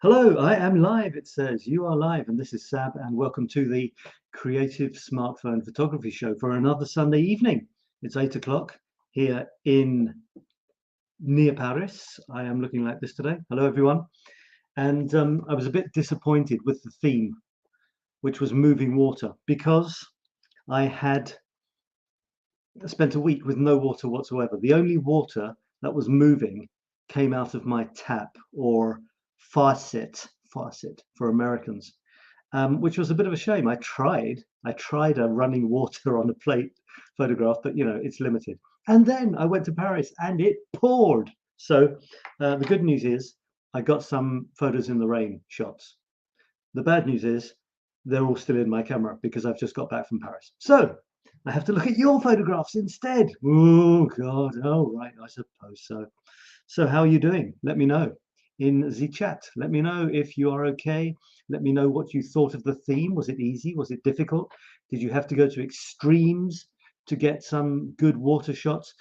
Hello, I am live. It says you are live, and this is Sab, and welcome to the Creative Smartphone Photography Show for another Sunday evening. It's 8 o'clock here in near Paris. I am looking like this today. Hello, everyone. And I was a bit disappointed with the theme, which was moving water, because I had spent a week with no water whatsoever. The only water that was moving came out of my tap, or faucet for Americans, which was a bit of a shame. I tried a running water on a plate photograph, but you know, it's limited. And then I went to Paris and it poured. So the good news is I got some photos in the rain shots. The bad news is they're all still in my camera because I've just got back from Paris. So I have to look at your photographs instead. Oh God, oh right, I suppose so. So how are you doing? Let me know in the chat. Let me know if you are okay. Let me know what you thought of the theme. Was it easy? Was it difficult? Did you have to go to extremes to get some good water shots?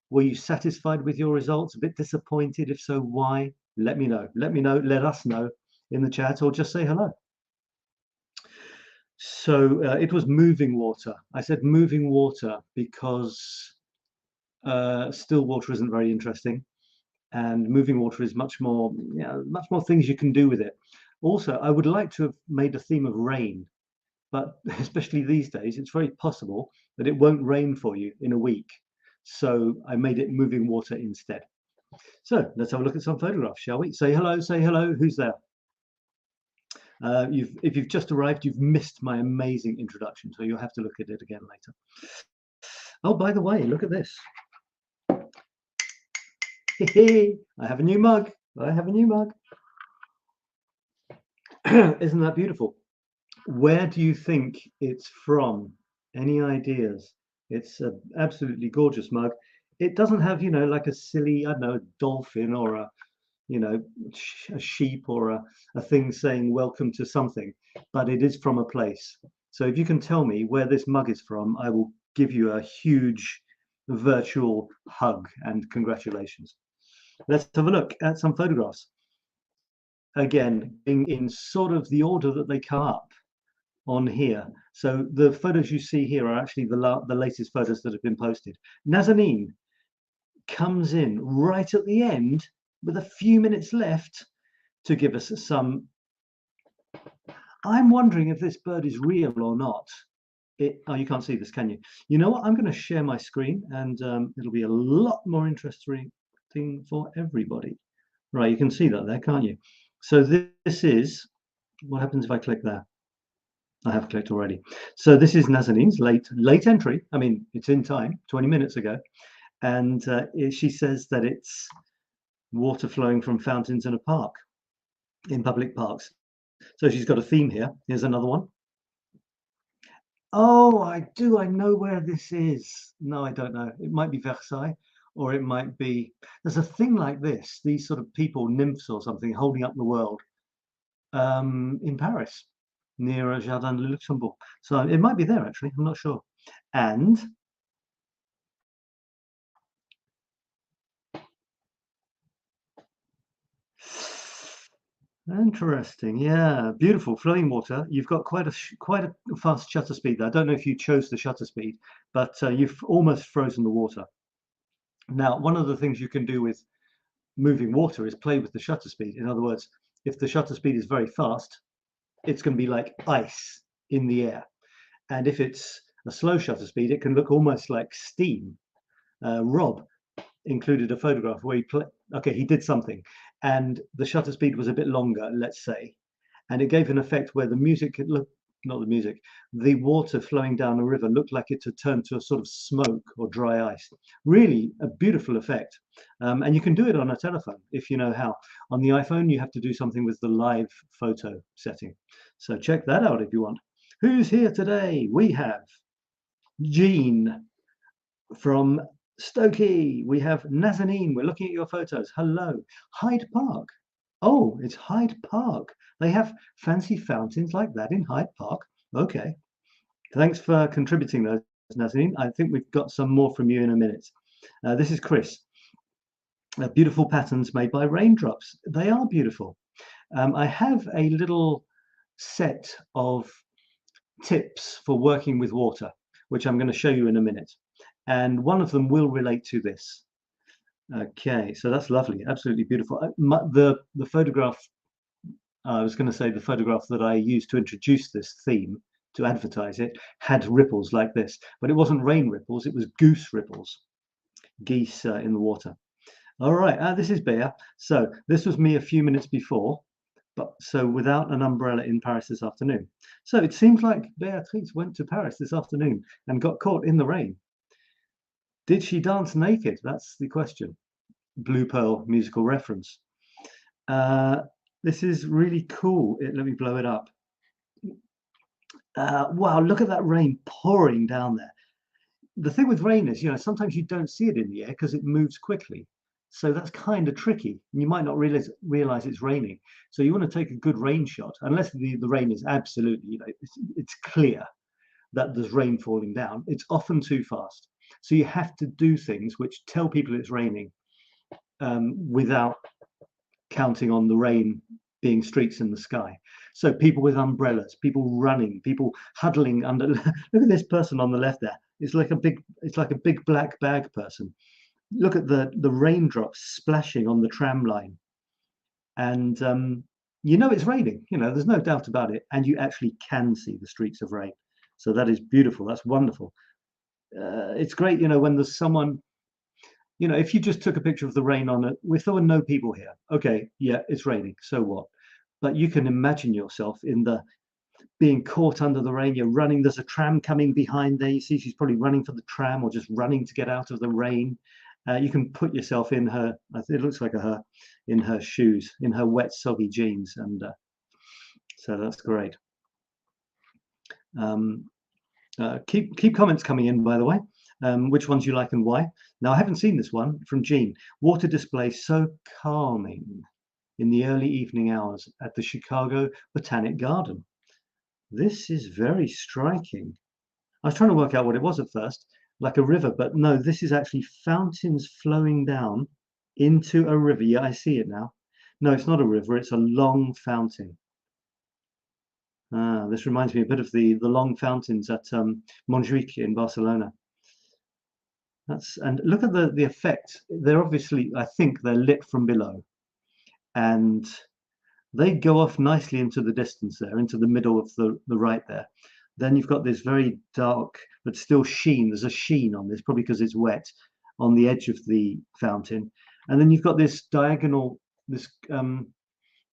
Were you satisfied with your results? A bit disappointed? If so, why? Let me know. Let me know. Let us know in the chat, or just say hello. So it was moving water. I said moving water because still water isn't very interesting. And moving water is much more, much more things you can do with it. Also, I would like to have made a theme of rain, but especially these days, it's very possible that it won't rain for you in a week. So I made it moving water instead. So let's have a look at some photographs, shall we? Say hello, say hello. Who's there? If you've just arrived, you've missed my amazing introduction, so you'll have to look at it again later. Oh, by the way, look at this. I have a new mug. I have a new mug. Isn't that beautiful? Where do you think it's from? Any ideas? It's an absolutely gorgeous mug. It doesn't have, like a silly, I don't know, a dolphin or a, a sheep or a thing saying welcome to something, but it is from a place. So if you can tell me where this mug is from, I will give you a huge virtual hug and congratulations. Let's have a look at some photographs. Again, in sort of the order that they come up on here. So the photos you see here are actually the latest photos that have been posted. Nazanin comes in right at the end with a few minutes left to give us some. I'm wondering if this bird is real or not. Oh, you can't see this, can you? You know what? I'm going to share my screen, and it'll be a lot more interesting for everybody. Right, you can see that there, can't you? So this is what happens if I click there. I have clicked already. So this is Nazanin's late entry. I mean, it's in time, 20 minutes ago, and she says that it's water flowing from fountains in a park, in public parks. So she's got a theme here. Here's another one. Oh, I know where this is. No, I don't know. It might be Versailles, or it might be, there's a thing like this, these sort of people, nymphs or something, holding up the world in Paris, near Jardin de Luxembourg. So it might be there, actually, I'm not sure. And interesting, yeah, beautiful flowing water. You've got quite a fast shutter speed there. I don't know if you chose the shutter speed, but you've almost frozen the water. Now, one of the things you can do with moving water is play with the shutter speed. In other words, if the shutter speed is very fast, it's going to be like ice in the air. And if it's a slow shutter speed, it can look almost like steam. Rob included a photograph where he did something, and the shutter speed was a bit longer, let's say, and it gave an effect where the music the water flowing down a river looked like it had turned to a sort of smoke or dry ice. Really a beautiful effect. And you can do it on a telephone if you know how. On the iPhone, you have to do something with the live photo setting. So check that out if you want. Who's here today? We have Jean from Stokey. We have Nazanin. We're looking at your photos. Hello. Hyde Park. Oh, it's Hyde Park. They have fancy fountains like that in Hyde Park. Okay. Thanks for contributing those, Nazanin. I think we've got some more from you in a minute. This is Chris. Beautiful patterns made by raindrops. They are beautiful. I have a little set of tips for working with water, which I'm going to show you in a minute. And one of them will relate to this. Okay, so that's lovely, absolutely beautiful. The photograph, I was going to say the photograph that I used to introduce this theme, to advertise it, had ripples like this, but it wasn't rain ripples, it was goose ripples, geese in the water. All right, this is Bea. So this was me a few minutes before, but so without an umbrella in Paris this afternoon. So it seems like Beatrice went to Paris this afternoon and got caught in the rain. Did she dance naked? That's the question. Blue Pearl musical reference. This is really cool. Let me blow it up. Wow, look at that rain pouring down there. The thing with rain is, sometimes you don't see it in the air because it moves quickly. So that's kind of tricky. You might not realize it's raining. So you want to take a good rain shot, unless the rain is absolutely, it's clear that there's rain falling down. It's often too fast. So you have to do things which tell people it's raining without counting on the rain being streaks in the sky. So people with umbrellas, people running, people huddling under. Look at this person on the left there. It's like a big black bag person. Look at the raindrops splashing on the tram line, and it's raining. There's no doubt about it, and you actually can see the streaks of rain. So that is beautiful. That's wonderful. It's great, when there's someone. If you just took a picture of the rain if there were no people here, okay, yeah, it's raining, so what? But you can imagine yourself being caught under the rain. You're running, there's a tram coming behind there. You see she's probably running for the tram or just running to get out of the rain. You can put yourself in her, it looks like her, in her shoes, in her wet, soggy jeans. And so that's great. Keep comments coming in, by the way. Which ones you like and why. Now, I haven't seen this one from Jean. Water display so calming in the early evening hours at the Chicago Botanic Garden. This is very striking. I was trying to work out what it was at first, like a river, but no, this is actually fountains flowing down into a river. Yeah, I see it now. No, it's not a river, it's a long fountain. This reminds me a bit of the long fountains at Montjuic in Barcelona. And look at the effect. They're obviously, I think they're lit from below, and they go off nicely into the distance there, into the middle of the right there. Then you've got this very dark but still sheen. There's a sheen on this, probably because it's wet, on the edge of the fountain. And then you've got this diagonal, this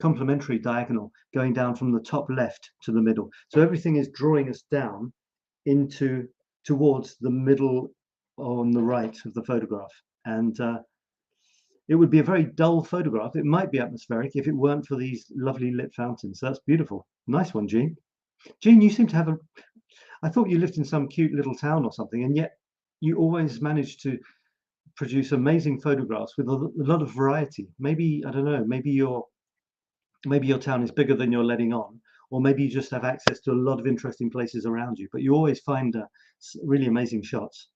complementary diagonal going down from the top left to the middle. So everything is drawing us down towards the middle on the right of the photograph. And it would be a very dull photograph. It might be atmospheric if it weren't for these lovely lit fountains. So that's beautiful. Nice one, Jean. Jean, you seem to have I thought you lived in some cute little town or something, and yet you always manage to produce amazing photographs with a lot of variety. Maybe, I don't know, maybe your town is bigger than you're letting on, or maybe you just have access to a lot of interesting places around you, but you always find really amazing shots.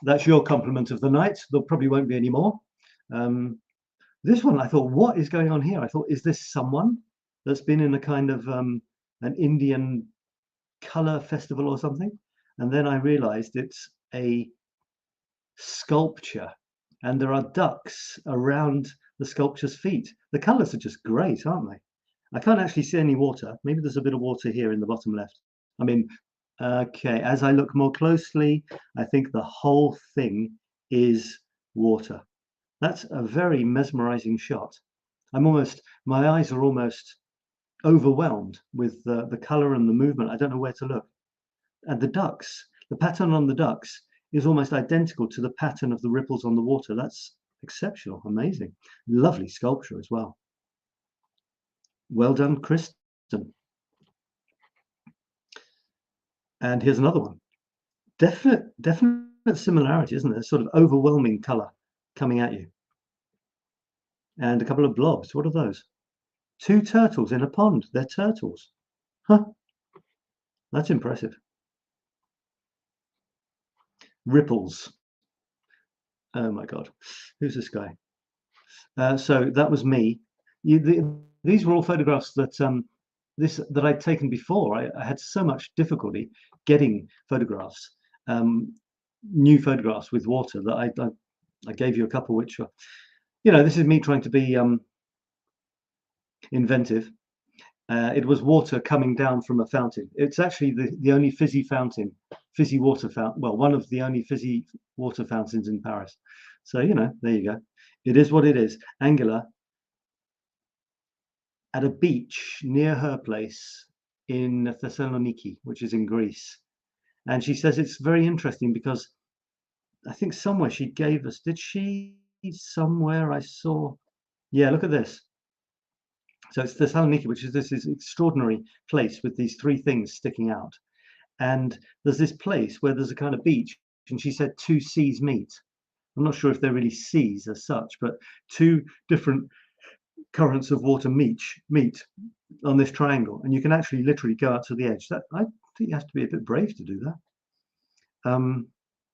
That's your compliment of the night. There probably won't be any more. This one, I thought, what is going on here? I thought, is this someone that's been in a kind of an Indian color festival or something? And then I realized it's a sculpture, and there are ducks around the sculpture's feet. The colors are just great, aren't they? I can't actually see any water. Maybe there's a bit of water here in the bottom left. I mean, okay, as I look more closely, I think the whole thing is water. That's a very mesmerizing shot. My eyes are almost overwhelmed with the color and the movement. I don't know where to look. And the ducks, the pattern on the ducks is almost identical to the pattern of the ripples on the water. That's exceptional, amazing. Lovely sculpture as well. Well done, Kristen. And here's another one. Definite similarity, isn't there? Sort of overwhelming color coming at you. And a couple of blobs. What are those? Two turtles in a pond. They're turtles. Huh. That's impressive. Ripples. Oh my God. Who's this guy? So that was me. these were all photographs that that I'd taken before. I had so much difficulty getting photographs, new photographs with water, that I gave you a couple which are, this is me trying to be inventive. It was water coming down from a fountain. It's actually the only fizzy water fountain. Well, one of the only fizzy water fountains in Paris. So, there you go. It is what it is. Angela, at a beach near her place in Thessaloniki, which is in Greece. And she says it's very interesting because I think somewhere she gave us, did she? Somewhere I saw, yeah, look at this. So it's Thessaloniki, which is this extraordinary place with these three things sticking out. And there's this place where there's a kind of beach, and she said two seas meet. I'm not sure if they're really seas as such, but two different currents of water meet on this triangle, and you can actually literally go out to the edge. That, I think you have to be a bit brave to do that.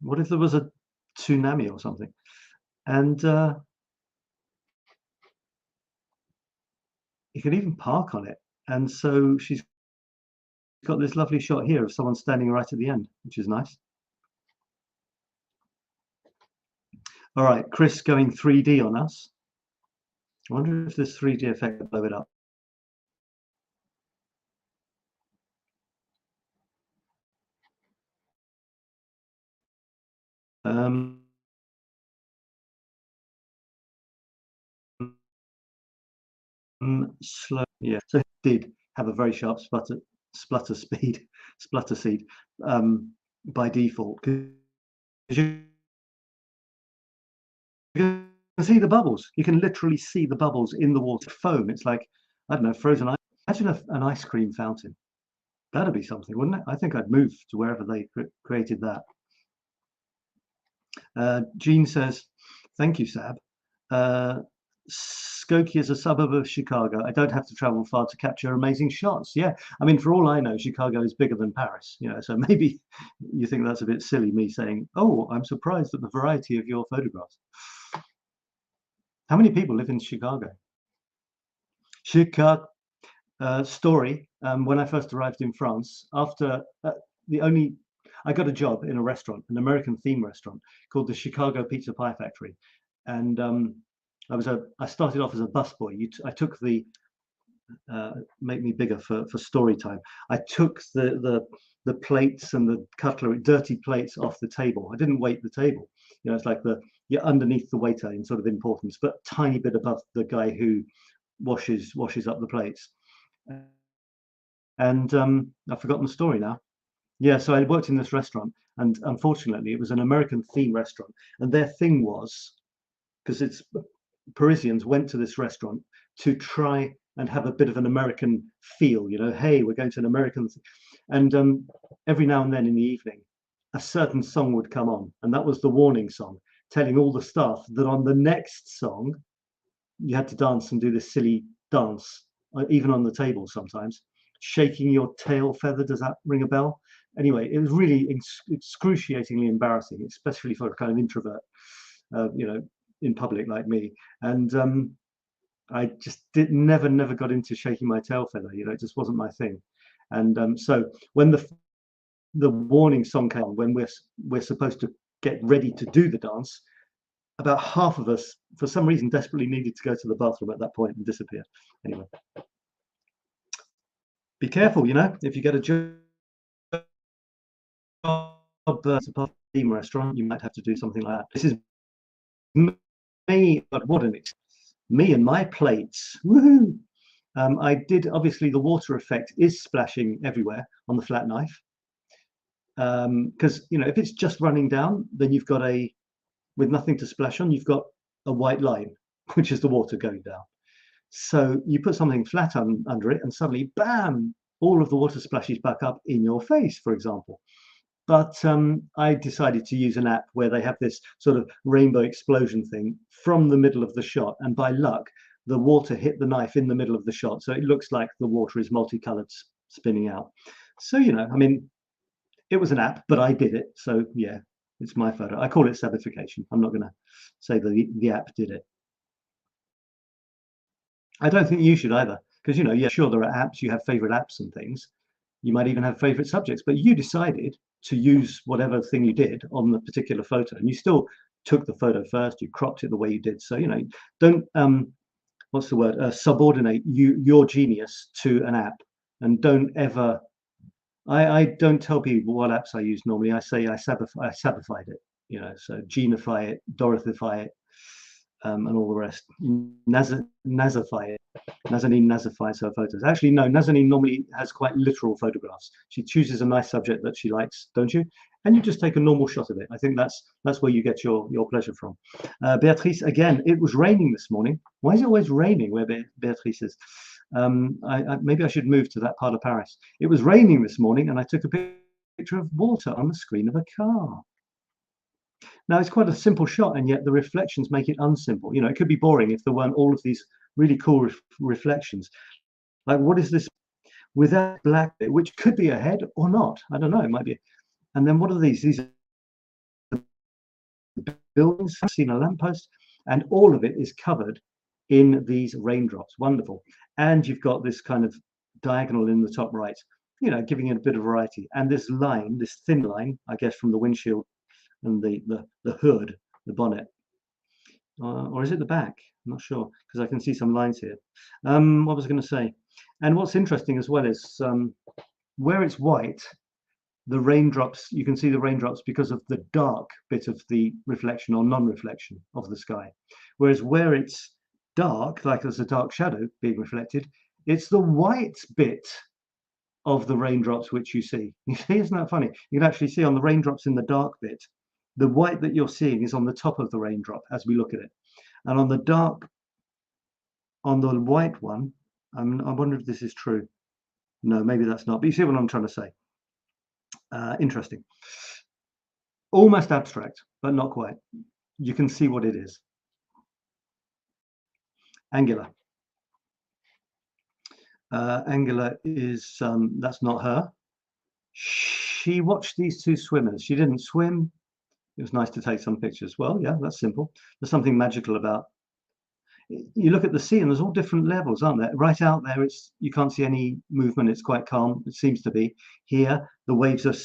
What if there was a tsunami or something? And you could even park on it. And so she's got this lovely shot here of someone standing right at the end, which is nice. All right, Chris going 3D on us. I wonder if this 3D effect will blow it up. Slow, yeah. So it did have a very sharp splutter seed by default. You can see the bubbles. You can literally see the bubbles in the water. Foam. It's like, I don't know, frozen ice. Imagine an ice cream fountain. That'd be something, wouldn't it? I think I'd move to wherever they created that. Jean says, thank you, Sab. Skokie is a suburb of Chicago. I don't have to travel far to capture amazing shots. Yeah, I mean, for all I know, Chicago is bigger than Paris. So maybe you think that's a bit silly, me saying, "Oh, I'm surprised at the variety of your photographs." How many people live in Chicago? Chicago. Story. When I first arrived in France, after I got a job in a restaurant, an American theme restaurant called the Chicago Pizza Pie Factory, and I started off as a busboy. I took the make me bigger for story time. I took the plates and the cutlery, dirty plates, off the table. I didn't wait the table. It's like you're underneath the waiter in sort of importance, but tiny bit above the guy who washes up the plates. And I've forgotten the story now. Yeah, so I worked in this restaurant, and unfortunately, it was an American theme restaurant, and their thing was, because it's Parisians went to this restaurant to try and have a bit of an American feel. Hey, we're going to an American, and every now and then in the evening, a certain song would come on, and that was the warning song, telling all the staff that on the next song, you had to dance and do this silly dance, even on the table sometimes. Shaking your tail feather, does that ring a bell? Anyway, it was really excruciatingly embarrassing, especially for a kind of introvert, in public like me. And I just never got into shaking my tail feather. It just wasn't my thing. And so when the warning song came on, when we're supposed to get ready to do the dance, about half of us, for some reason, desperately needed to go to the bathroom at that point and disappear. Anyway, be careful, if you get a job at a theme restaurant, you might have to do something like that. This is me, but what an me and my plates. Woohoo! I did, obviously, the water effect is splashing everywhere on the flat knife. Because, if it's just running down, then you've got with nothing to splash on, you've got a white line, which is the water going down. So you put something flat under it, and suddenly, bam, all of the water splashes back up in your face, for example. But I decided to use an app where they have this sort of rainbow explosion thing from the middle of the shot. And by luck, the water hit the knife in the middle of the shot. So it looks like the water is multicolored, spinning out. So, I mean, it was an app, but I did it. So, yeah, it's my photo. I call it sabification. I'm not going to say the app did it. I don't think you should either, because yeah, sure, there are apps, you have favorite apps and things. You might even have favorite subjects, but you decided to use whatever thing you did on the particular photo, and you still took the photo first, you cropped it the way you did. So, don't what's the word? Subordinate your genius to an app, and don't ever. I don't tell people what apps I use normally. I say I sabified it, so genify it, dorothyfy it, and all the rest. Nazify it. Nazanin nazifies her photos. Actually, no, Nazanin normally has quite literal photographs. She chooses a nice subject that she likes, don't you? And you just take a normal shot of it. I think that's where you get your pleasure from. Beatrice, again, it was raining this morning. Why is it always raining where Beatrice is? Maybe I should move to that part of Paris. It was raining this morning, and I took a picture of water on the screen of a car. Now, it's quite a simple shot, and yet the reflections make it unsimple. It could be boring if there weren't all of these really cool reflections. Like, what is this with that black bit, which could be a head or not? I don't know. It might be. And then what are these? These are buildings. I've seen a lamppost, and all of it is covered in these raindrops. Wonderful. And you've got this kind of diagonal in the top right, giving it a bit of variety. And this line, this thin line, I guess, from the windshield and the hood, the bonnet, or is it the back? I'm not sure, because I can see some lines here. What was I going to say? And what's interesting as well is where it's white, the raindrops, you can see the raindrops because of the dark bit of the reflection or non-reflection of the sky. Whereas where it's dark, like there's a dark shadow being reflected, it's the white bit of the raindrops which you see. You see, isn't that funny? You can actually see on the raindrops in the dark bit, the white that you're seeing is on the top of the raindrop as we look at it. And on the white one, I wonder if this is true. No, maybe that's not. But you see what I'm trying to say. Interesting. Almost abstract, but not quite. You can see what it is. Angular. Angular is, that's not her. She watched these two swimmers. She didn't swim. It was nice to take some pictures. Well, yeah, that's simple. There's something magical about. You look at the sea and there's all different levels, aren't there? Right out there, you can't see any movement. It's quite calm. It seems to be. Here, the waves are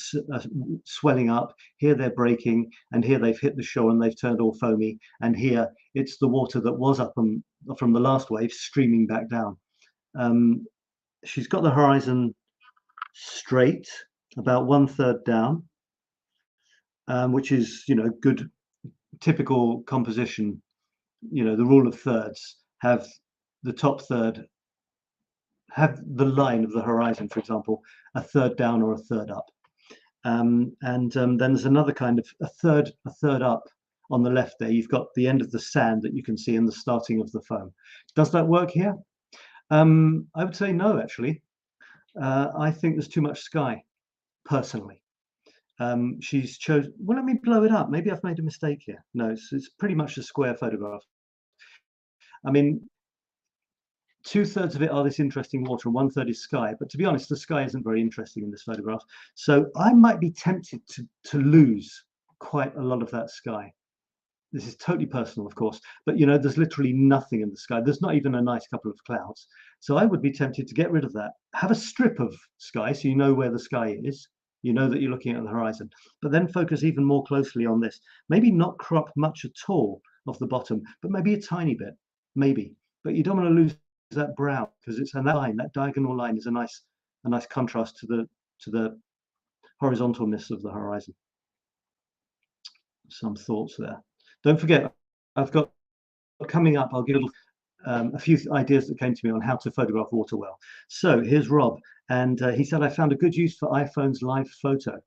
swelling up. Here, they're breaking. And here, they've hit the shore and they've turned all foamy. And here, it's the water that was up from the last wave streaming back down. She's got the horizon straight, about 1/3 down, which is, good, typical composition. The rule of thirds, have the top third, have the line of the horizon, for example, 1/3 down or 1/3 up. Then there's another kind of a third up on the left there. You've got the end of the sand that you can see and the starting of the foam. Does that work here? I would say no, actually. I think there's too much sky, personally. She's chosen. Well, let me blow it up. Maybe I've made a mistake here. No, it's pretty much a square photograph. I mean, 2/3 of it are this interesting water and 1/3 is sky. But to be honest, the sky isn't very interesting in this photograph. So I might be tempted to lose quite a lot of that sky. This is totally personal, of course, but there's literally nothing in the sky. There's not even a nice couple of clouds. So I would be tempted to get rid of that. Have a strip of sky so you know where the sky is. You know that you're looking at the horizon, but then focus even more closely on this. Maybe not crop much at all of the bottom, but maybe a tiny bit, maybe. But you don't want to lose that brow, because it's that line, that diagonal line is a nice contrast to the horizontalness of the horizon. Some thoughts there. Don't forget, I've got coming up, I'll give a few ideas that came to me on how to photograph water well. So here's Rob, and he said, I found a good use for iPhone's live photo.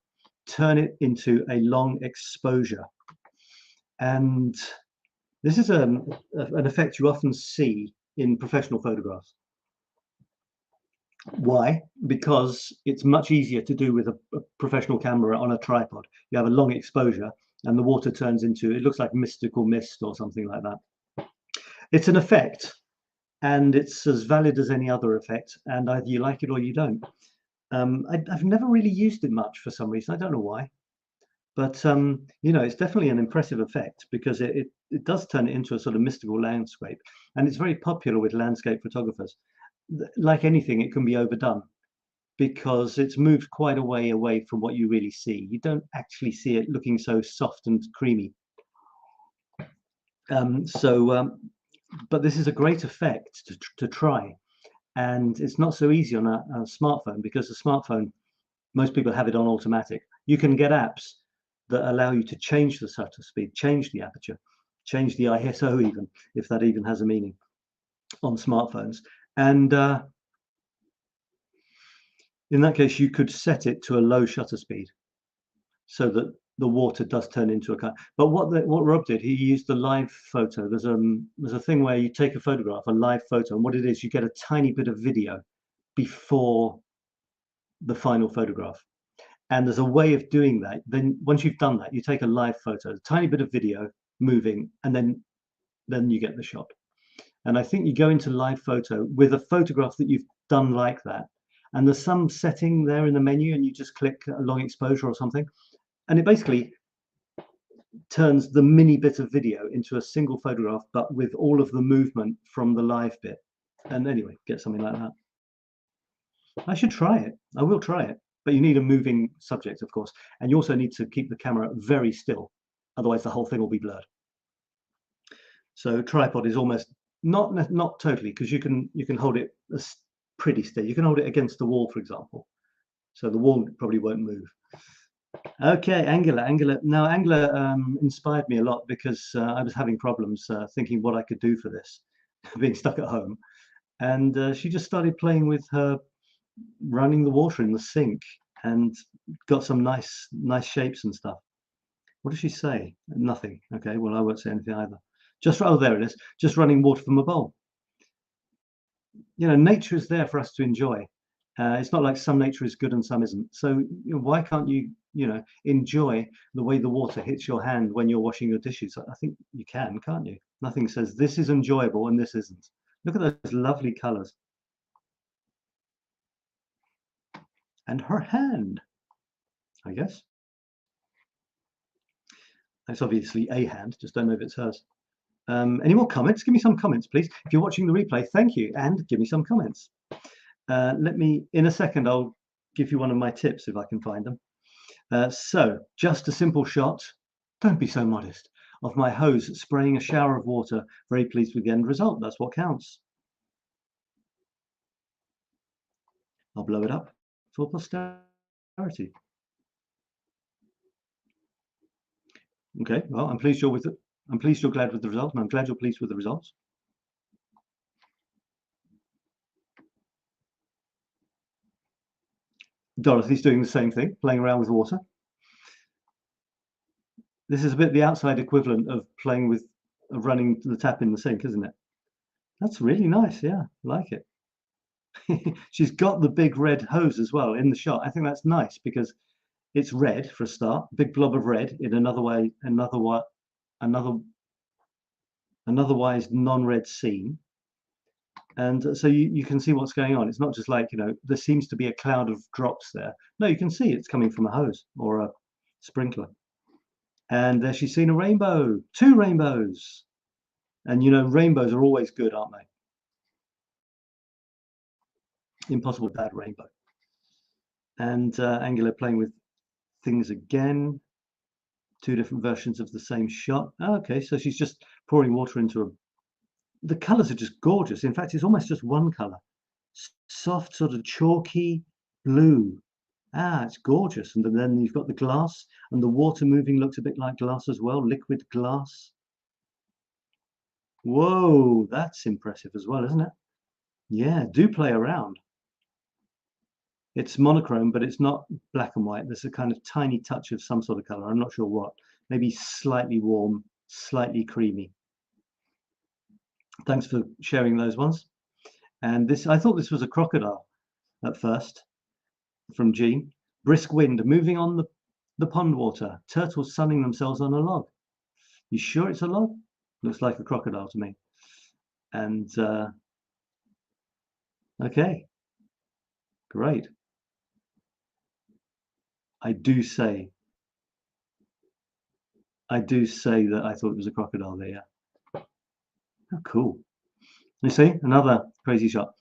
Turn it into a long exposure. And this is an effect you often see in professional photographs. Why? Because it's much easier to do with a professional camera on a tripod. You have a long exposure and the water turns into, it looks like mystical mist or something like that. It's an effect, and it's as valid as any other effect, and either you like it or you don't. I've never really used it much for some reason. I don't know why. But you know, it's definitely an impressive effect because it does turn it into a sort of mystical landscape, and it's very popular with landscape photographers. Like anything, it can be overdone because it's moved quite a way away from what you really see. You don't actually see it looking so soft and creamy. But this is a great effect to try, and it's not so easy on a smartphone because the smartphone, most people have it on automatic. You can get apps that allow you to change the shutter speed, change the aperture, change the ISO even, if that even has a meaning on smartphones. And in that case, you could set it to a low shutter speed so that the water does turn into a color. But what Rob did, he used the live photo. There's a thing where you take a photograph, a live photo, and what it is, you get a tiny bit of video before the final photograph. And there's a way of doing that. Then once you've done that, you take a live photo, a tiny bit of video moving, and then you get the shot. And I think you go into live photo with a photograph that you've done like that, and there's some setting there in the menu, and you just click a long exposure or something, and it basically turns the mini bit of video into a single photograph, but with all of the movement from the live bit. And anyway, get something like that. I should try it. I will try it. But you need a moving subject, of course, and you also need to keep the camera very still, otherwise the whole thing will be blurred. So tripod is almost not totally, because you can hold it pretty still. You can hold it against the wall, for example, so the wall probably won't move. Okay, Angular. Now, Angular inspired me a lot because I was having problems thinking what I could do for this, being stuck at home, and she just started playing with her running the water in the sink and got some nice shapes and stuff. What does she say? Nothing. Okay, well, I won't say anything either. Oh, there it is. Just running water from a bowl. You know, nature is there for us to enjoy. It's not like some nature is good and some isn't. So why can't you enjoy the way the water hits your hand when you're washing your dishes? I think you can, can't you? Nothing says this is enjoyable and this isn't. Look at those lovely colors. And her hand, I guess. That's obviously a hand, just don't know if it's hers. Any more comments? Give me some comments, please. If you're watching the replay, thank you, and give me some comments. In a second, I'll give you one of my tips if I can find them. So, just a simple shot, don't be so modest, of my hose spraying a shower of water. Very pleased with the end result. That's what counts. I'll blow it up for posterity. Okay, well, I'm pleased you're glad with the result, and I'm glad you're pleased with the results. Dorothy's doing the same thing, playing around with water. This is a bit the outside equivalent of playing with running the tap in the sink, isn't it? That's really nice. Yeah, I like it. She's got the big red hose as well in the shot. I think that's nice because it's red for a start, big blob of red in an otherwise non-red scene. And so you can see what's going on. It's not just like, there seems to be a cloud of drops there. No, you can see it's coming from a hose or a sprinkler. And there she's seen a rainbow, 2 rainbows. And rainbows are always good, aren't they? Impossible bad rainbow. And Angular playing with things again. 2 different versions of the same shot. Okay, so she's just pouring water into the colors are just gorgeous. In fact, it's almost just one color. Soft, sort of chalky blue. It's gorgeous. And then you've got the glass, and the water moving looks a bit like glass as well, liquid glass. Whoa, that's impressive as well, isn't it? Yeah, do play around. It's monochrome, but it's not black and white. There's a kind of tiny touch of some sort of color. I'm not sure what. Maybe slightly warm, slightly creamy. Thanks for sharing those ones. And I thought this was a crocodile at first, from Jean. Brisk wind moving on the pond water. Turtles sunning themselves on a log. You sure it's a log? Looks like a crocodile to me. And okay, great. I do say I do say that I thought it was a crocodile there. Yeah. Oh, cool. You see another crazy shot.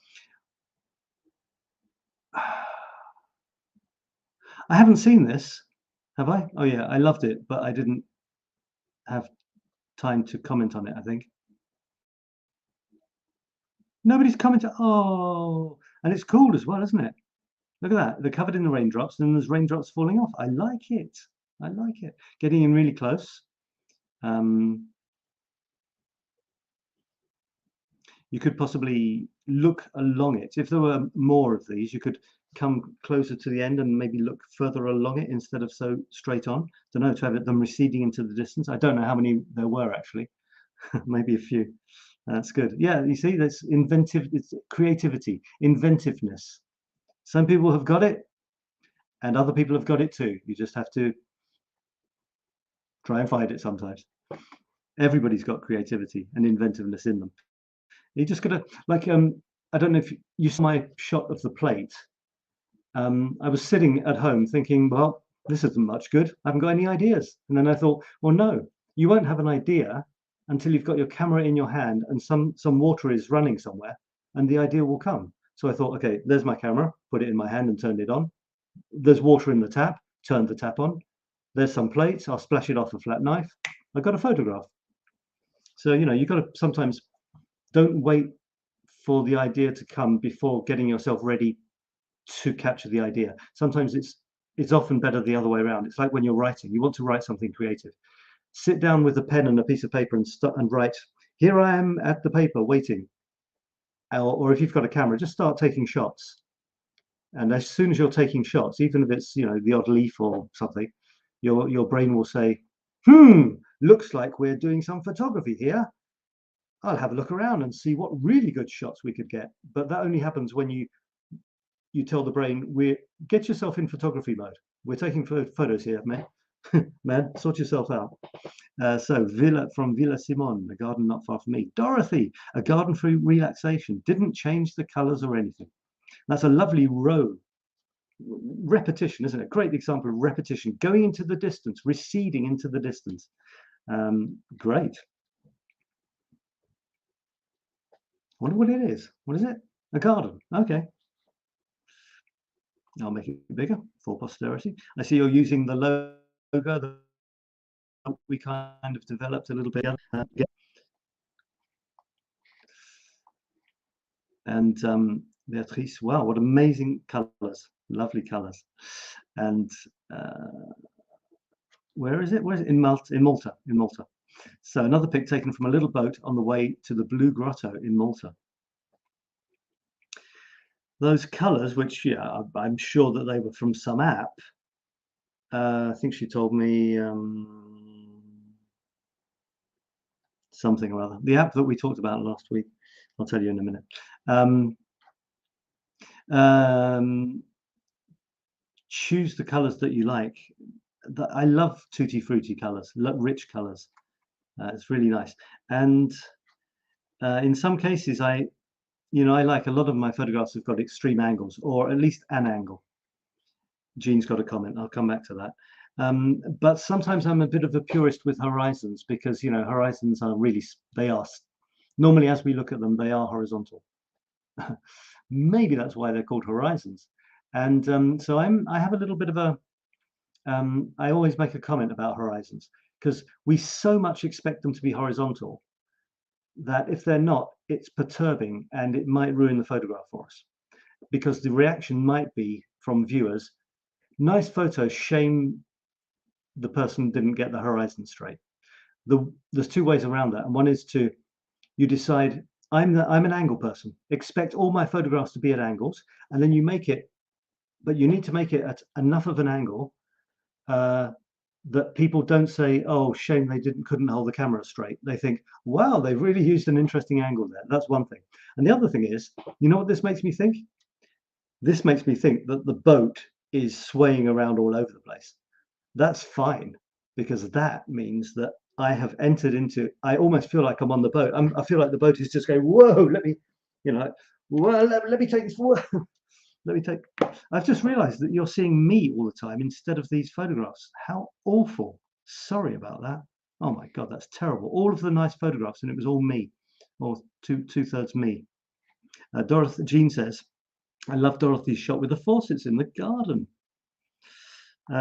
I haven't seen this, have I? Oh yeah, I loved it, but I didn't have time to comment on it, I think. Nobody's commented. Oh, and it's cool as well, isn't it? Look at that. They're covered in the raindrops, and there's raindrops falling off. I like it. I like it. Getting in really close. You could possibly look along it. If there were more of these, you could come closer to the end and maybe look further along it instead of so straight on. Don't know, to have them receding into the distance. I don't know how many there were actually. Maybe a few. That's good. Yeah, you see, that's inventive. It's creativity, inventiveness. Some people have got it, and other people have got it too. You just have to try and find it sometimes. Everybody's got creativity and inventiveness in them. You just gotta, like, I don't know if you saw my shot of the plate. I was sitting at home thinking, well, this isn't much good. I haven't got any ideas. And then I thought, well, no, you won't have an idea until you've got your camera in your hand and some water is running somewhere, and the idea will come. So I thought, okay, there's my camera, put it in my hand and turned it on. There's water in the tap, turned the tap on. There's some plates, I'll splash it off a flat knife. I got a photograph. So, you know, you've got to sometimes don't wait for the idea to come before getting yourself ready to capture the idea. Sometimes it's often better the other way around. It's like when you're writing, you want to write something creative. Sit down with a pen and a piece of paper and write, here I am at the paper waiting. Or if you've got a camera, just start taking shots. And as soon as you're taking shots, even if it's, you know, the odd leaf or something, your brain will say, looks like we're doing some photography here. I'll have a look around and see what really good shots we could get. But that only happens when you tell the brain, get yourself in photography mode. We're taking photos here, man. Man, sort yourself out. So Villa from Villa Simon, a garden not far from me. Dorothy, a garden for relaxation. Didn't change the colors or anything. That's a lovely row. Repetition, isn't it? Great example of repetition, going into the distance, receding into the distance. Great. I wonder what it is. What is it? A garden. Okay. I'll make it bigger for posterity. I see you're using the logo that we kind of developed a little bit. Yeah. And Beatrice, wow, what amazing colors, lovely colors. And where is it? Where is it? In Malta. So another pic taken from a little boat on the way to the Blue Grotto in Malta. Those colors, which, yeah, I'm sure that they were from some app. I think she told me something or other. The app that we talked about last week. I'll tell you in a minute. Choose the colors that you like. I love tutti frutti colors, rich colors. It's really nice. And in some cases, I like a lot of my photographs have got extreme angles, or at least an angle. Jean's got a comment. I'll come back to that. But sometimes I'm a bit of a purist with horizons, because, you know, horizons are normally, as we look at them, they are horizontal. Maybe that's why they're called horizons. And so I have a little bit of a, I always make a comment about horizons, because we so much expect them to be horizontal that if they're not, it's perturbing and it might ruin the photograph for us, because the reaction might be from viewers, nice photo, shame the person didn't get the horizon straight. There's two ways around that, and one is you decide, I'm an angle person, expect all my photographs to be at angles, and then you make it, but you need to make it at enough of an angle that people don't say, oh, shame they couldn't hold the camera straight. They think, wow, they've really used an interesting angle there. That's one thing. And the other thing is, you know what this makes me think? This makes me think that the boat is swaying around all over the place. That's fine, because that means that I have entered into, I almost feel like I'm on the boat. I feel like the boat is just going, whoa, let me, you know, well, let me take this forward. I've just realized that you're seeing me all the time instead of these photographs. How awful. Sorry about that. Oh my God, that's terrible. All of the nice photographs, and it was all me, or two-thirds me. Jean says, I love Dorothy's shot with the faucets in the garden.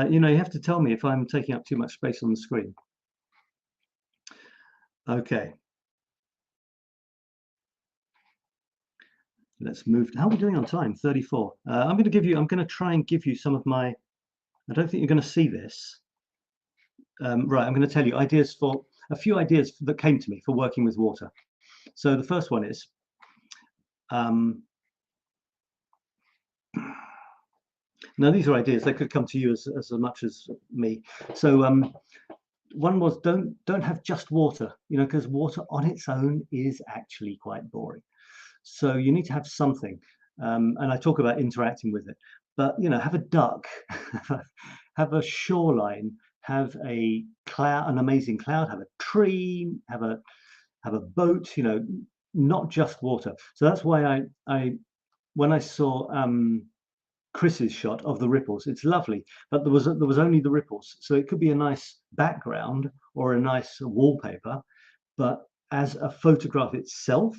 You know, you have to tell me if I'm taking up too much space on the screen. Okay. Let's move. How are we doing on time? 34. I'm going to try and give you some of my, I don't think you're going to see this. Right, I'm going to tell you a few ideas that came to me for working with water. So the first one is, now these are ideas, they could come to you as much as me. So one was don't have just water, you know, because water on its own is actually quite boring. So you need to have something, and I talk about interacting with it. But you know, have a duck, have a shoreline, have a cloud, an amazing cloud, have a tree, have a boat. You know, not just water. So that's why when I saw Chris's shot of the ripples, it's lovely, but there was only the ripples, so it could be a nice background or a nice wallpaper, but as a photograph itself,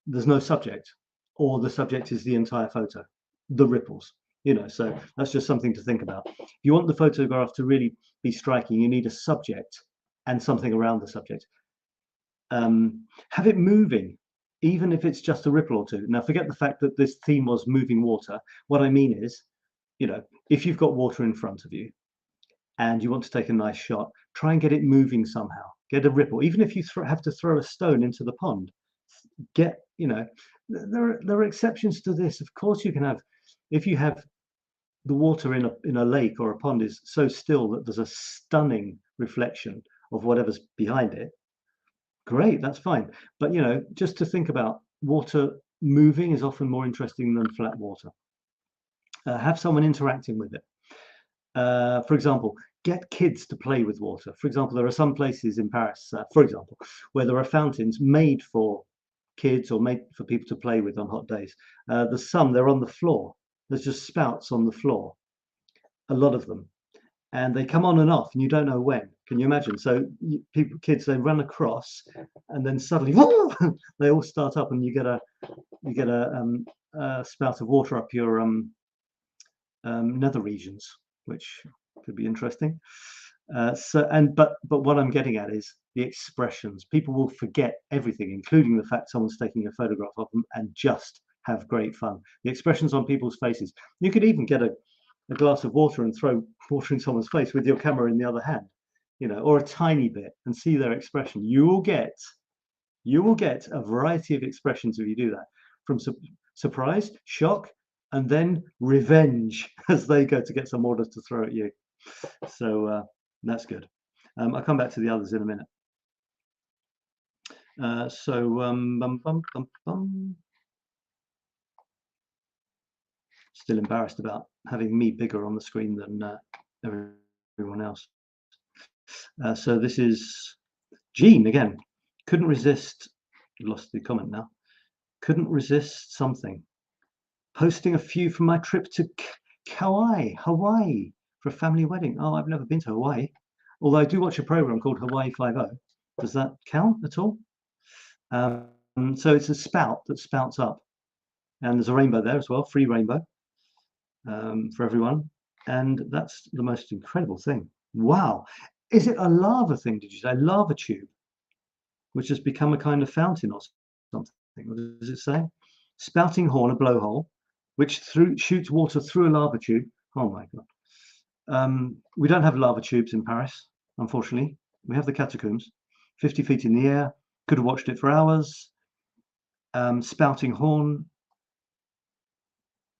there's no subject, or the subject is the entire photo, the ripples, you know. So that's just something to think about. If you want the photograph to really be striking, you need a subject and something around the subject. Have it moving, even if it's just a ripple or two. Now, forget the fact that this theme was moving water. What I mean is, you know, if you've got water in front of you and you want to take a nice shot, try and get it moving somehow. Get a ripple, even if you have to throw a stone into the pond. Get, you know, there are exceptions to this. Of course, you can have, if you have the water in a lake or a pond is so still that there's a stunning reflection of whatever's behind it. Great, that's fine. But you know, just to think about water moving is often more interesting than flat water. Have someone interacting with it. For example, get kids to play with water. For example, there are some places in Paris, for example, where there are fountains made for kids or made for people to play with on hot days. There's some, they're on the floor. There's just spouts on the floor, a lot of them. And they come on and off, and you don't know when. Can you imagine? So kids, they run across, and then suddenly they all start up, and you get a spout of water up your nether regions, which could be interesting. But what I'm getting at is the expressions. People will forget everything, including the fact someone's taking a photograph of them, and just have great fun. The expressions on people's faces. You could even get a glass of water and throw water in someone's face with your camera in the other hand, you know, or a tiny bit, and see their expression. You will get a variety of expressions if you do that, from surprise, shock, and then revenge as they go to get some water to throw at you. So that's good. I'll come back to the others in a minute. Still embarrassed about having me bigger on the screen than everyone else. So this is Jean again. Couldn't resist, lost the comment now. Couldn't resist something. Posting a few from my trip to Kauai, Hawaii, for a family wedding. Oh, I've never been to Hawaii. Although I do watch a program called Hawaii 5.0. Does that count at all? So it's a spout that spouts up. And there's a rainbow there as well, free rainbow. For everyone, and that's the most incredible thing. Wow, is it a lava thing? Did you say lava tube, which has become a kind of fountain or something? What does it say? Spouting horn, a blowhole, which shoots water through a lava tube. Oh my God. We don't have lava tubes in Paris, unfortunately. We have the catacombs, 50 feet in the air. Could have watched it for hours. Spouting horn.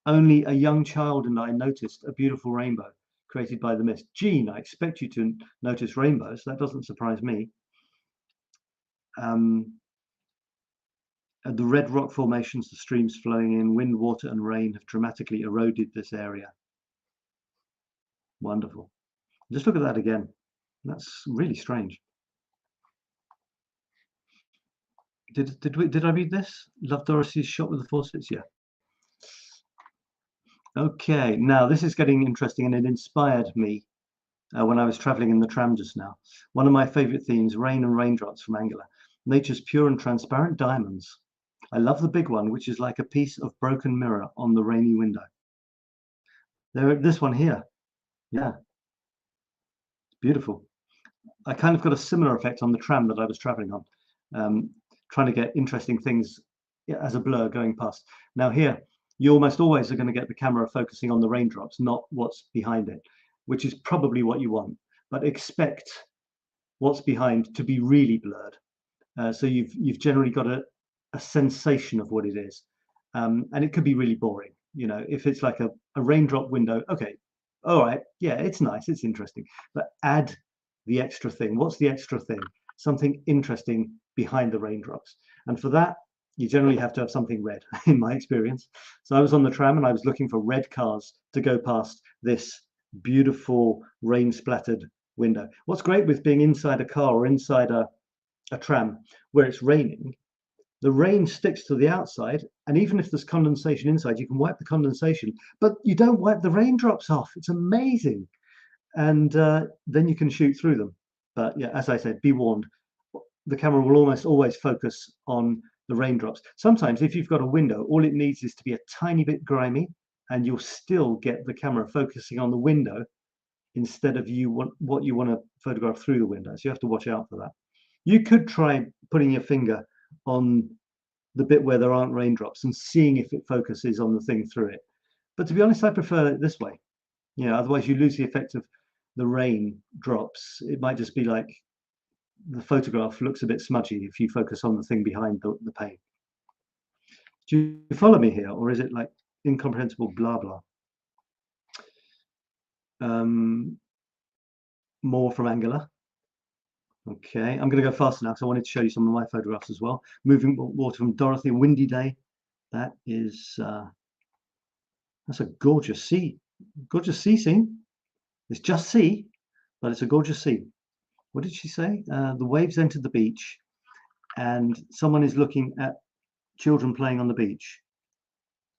Only a young child and I noticed a beautiful rainbow created by the mist. Jean, I expect you to notice rainbows. That doesn't surprise me. The red rock formations, the streams flowing in, wind, water, and rain have dramatically eroded this area. Wonderful. Just look at that again. That's really strange. Did I read this? Love Dorothy's shot with the faucets? Yeah. Okay, now this is getting interesting, and it inspired me when I was traveling in the tram just now. One of my favorite themes, rain and raindrops from 𝘚𝘢𝗣. Nature's pure and transparent diamonds. I love the big one, which is like a piece of broken mirror on the rainy window. This one here. Yeah, it's beautiful. I kind of got a similar effect on the tram that I was traveling on, trying to get interesting things as a blur going past. Now here, you almost always are going to get the camera focusing on the raindrops, not what's behind it, which is probably what you want. But expect what's behind to be really blurred. So you've generally got a sensation of what it is, and it could be really boring. You know, if it's like a raindrop window, okay, all right, yeah, it's nice, it's interesting, but add the extra thing. What's the extra thing? Something interesting behind the raindrops. And for that, you generally have to have something red, in my experience. So I was on the tram and I was looking for red cars to go past this beautiful rain splattered window. What's great with being inside a car or inside a tram where it's raining, the rain sticks to the outside, and even if there's condensation inside, you can wipe the condensation, but you don't wipe the raindrops off. It's amazing. And then you can shoot through them. But yeah, as I said, be warned, the camera will almost always focus on the raindrops. Sometimes if you've got a window, all it needs is to be a tiny bit grimy, and you'll still get the camera focusing on the window instead of what you want to photograph through the window. So you have to watch out for that. You could try putting your finger on the bit where there aren't raindrops and seeing if it focuses on the thing through it. But to be honest, I prefer it this way. You know, otherwise you lose the effect of the rain drops. It might just be like the photograph looks a bit smudgy if you focus on the thing behind the pane. Do you follow me here, or is it like incomprehensible blah blah? More from 𝘚𝗢𝗏. Okay, I'm going to go faster now because I wanted to show you some of my photographs as well. Moving water from Dorothy, windy day. That is that's a gorgeous sea scene. It's just sea, but it's a gorgeous sea. What did she say? The waves entered the beach, and someone is looking at children playing on the beach.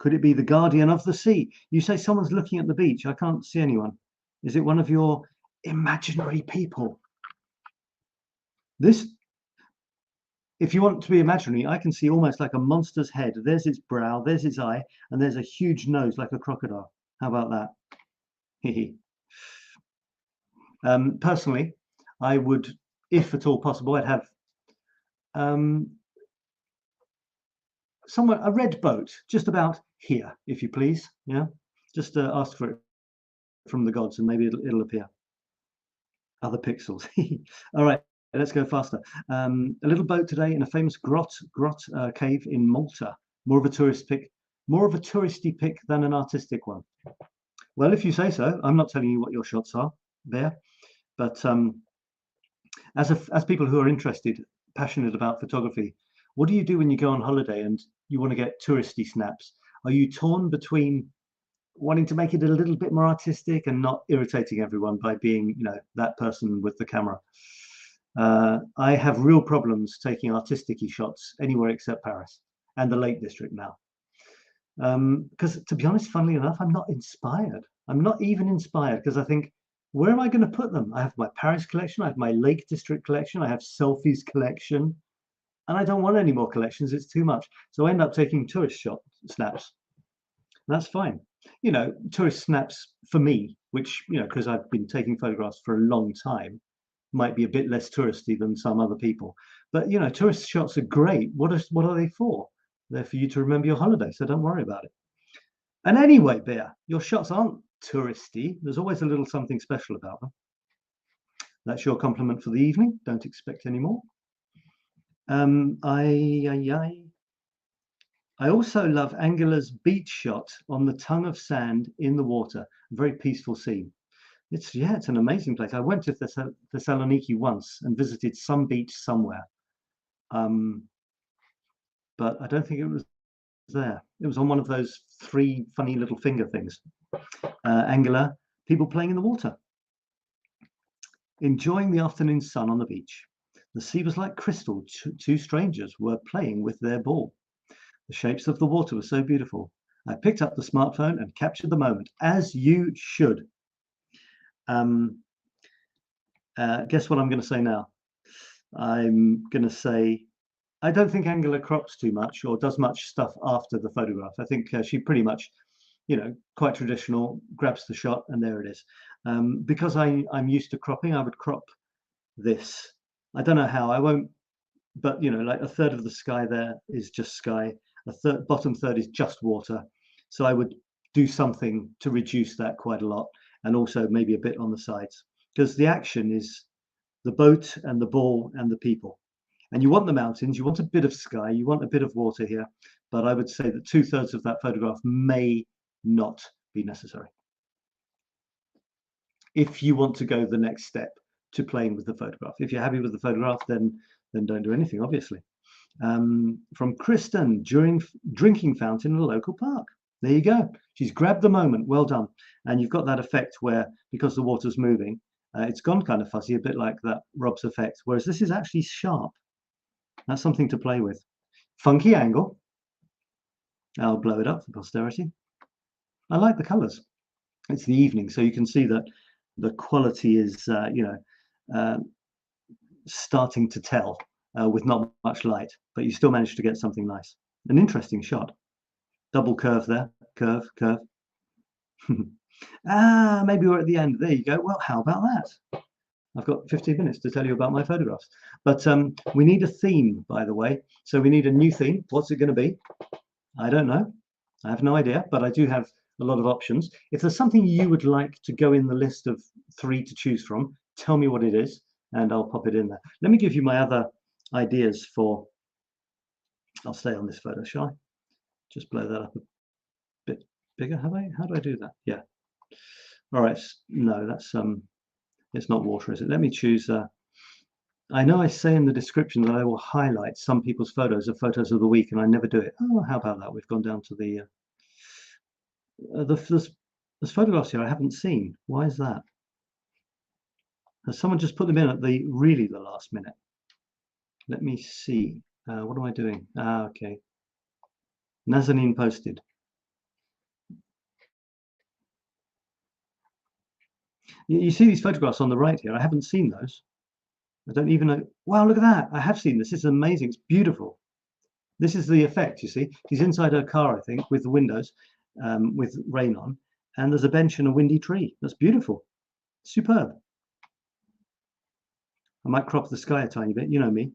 Could it be the guardian of the sea? You say someone's looking at the beach. I can't see anyone. Is it one of your imaginary people? This, if you want to be imaginary, I can see almost like a monster's head. There's its brow, there's its eye, and there's a huge nose like a crocodile. How about that? Personally, I would, if at all possible, I'd have somewhere a red boat just about here, if you please. Yeah, just ask for it from the gods and maybe it'll appear. Other pixels. All right, let's go faster. A little boat today in a famous grot cave in Malta. More of a touristy pic than an artistic one. Well, if you say so. I'm not telling you what your shots are there, but as people who are interested, passionate about photography, what do you do when you go on holiday and you want to get touristy snaps? Are you torn between wanting to make it a little bit more artistic and not irritating everyone by being, you know, that person with the camera? I have real problems taking artistic-y shots anywhere except Paris and the Lake District now. Because to be honest, funnily enough, I'm not inspired. I'm not even inspired because I think, where am I going to put them? I have my Paris collection, I have my Lake District collection, I have selfies collection, and I don't want any more collections. It's too much. So I end up taking tourist snaps. That's fine. You know, tourist snaps for me, which, you know, because I've been taking photographs for a long time, might be a bit less touristy than some other people. But, you know, tourist shots are great. What are they for? They're for you to remember your holiday, so don't worry about it. And anyway, 𝘚𝗏𝗏, your shots aren't touristy. There's always a little something special about them. That's your compliment for the evening. Don't expect any more. I also love 𝘚𝗢𝗏𝗏's beach shot on the tongue of sand in the water. A very peaceful scene. It's an amazing place. I went to Thessaloniki once and visited some beach somewhere, but I don't think it was there. It was on one of those 3 funny little finger things. 𝘚𝗚𝗏𝗏, people playing in the water, enjoying the afternoon sun on the beach. The sea was like crystal. 2 strangers were playing with their ball. The shapes of the water were so beautiful. I picked up the smartphone and captured the moment, as you should. Guess what I'm going to say now? I'm going to say I don't think Angela crops too much or does much stuff after the photograph. I think she pretty much, quite traditional, grabs the shot and there it is. Because I'm used to cropping, I would crop this. I don't know how, I won't, but like a third of the sky there is just sky. Bottom third is just water. So I would do something to reduce that quite a lot, and also maybe a bit on the sides, because the action is the boat and the ball and the people. And you want the mountains, you want a bit of sky, you want a bit of water here, but I would say that 2/3 of that photograph may not be necessary. If you want to go the next step to playing with the photograph. If you're happy with the photograph, then don't do anything, obviously. From Kristen, during drinking fountain in a local park. There you go. She's grabbed the moment. Well done. And you've got that effect where, because the water's moving, it's gone kind of fuzzy, a bit like that Rob's effect, whereas this is actually sharp. That's something to play with. Funky angle. I'll blow it up for posterity. I like the colors. It's the evening, so you can see that the quality is, starting to tell with not much light, but you still manage to get something nice. An interesting shot. Double curve there. Curve. Maybe we're at the end. There you go. Well, how about that? I've got 15 minutes to tell you about my photographs. But we need a theme, by the way. So we need a new theme. What's it going to be? I don't know. I have no idea, but I do have a lot of options. If there's something you would like to go in the list of 3 to choose from, tell me what it is, and I'll pop it in there. Let me give you my other ideas for... I'll stay on this photo, shall I? Just blow that up a bit bigger, have I? How do I do that? Yeah. All right. No, that's... it's not water, is it? Let me choose... I know I say in the description that I will highlight some people's photos of photos of the week, and I never do it. Oh, how about that? We've gone down to the... there's photographs here I haven't seen. Why is that? Has someone just put them in at the last minute? Let me see. What am I doing? Okay. Nazanin posted. You see these photographs on the right here. I haven't seen those. I don't even know. Wow, look at that. I have seen this. It's amazing. It's beautiful. This is the effect, you see. She's inside her car, I think, with the windows, with rain on. And there's a bench and a windy tree. That's beautiful. Superb. I might crop the sky a tiny bit. You know me.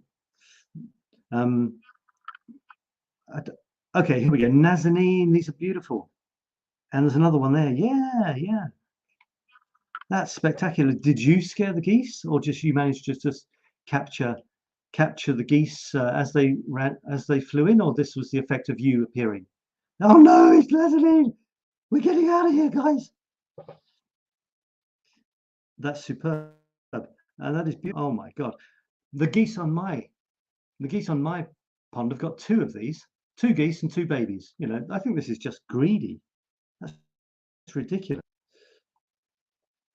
Okay, here we go. Nazanin. These are beautiful. And there's another one there. Yeah. That's spectacular. Did you scare the geese, or just you managed to just capture the geese as they flew in, or this was the effect of you appearing? Oh no, it's Nazanin! We're getting out of here, guys. That's superb, and that is beautiful. Oh my god, the geese on my pond have got 2 of these, 2 geese and 2 babies. I think this is just greedy. That's ridiculous.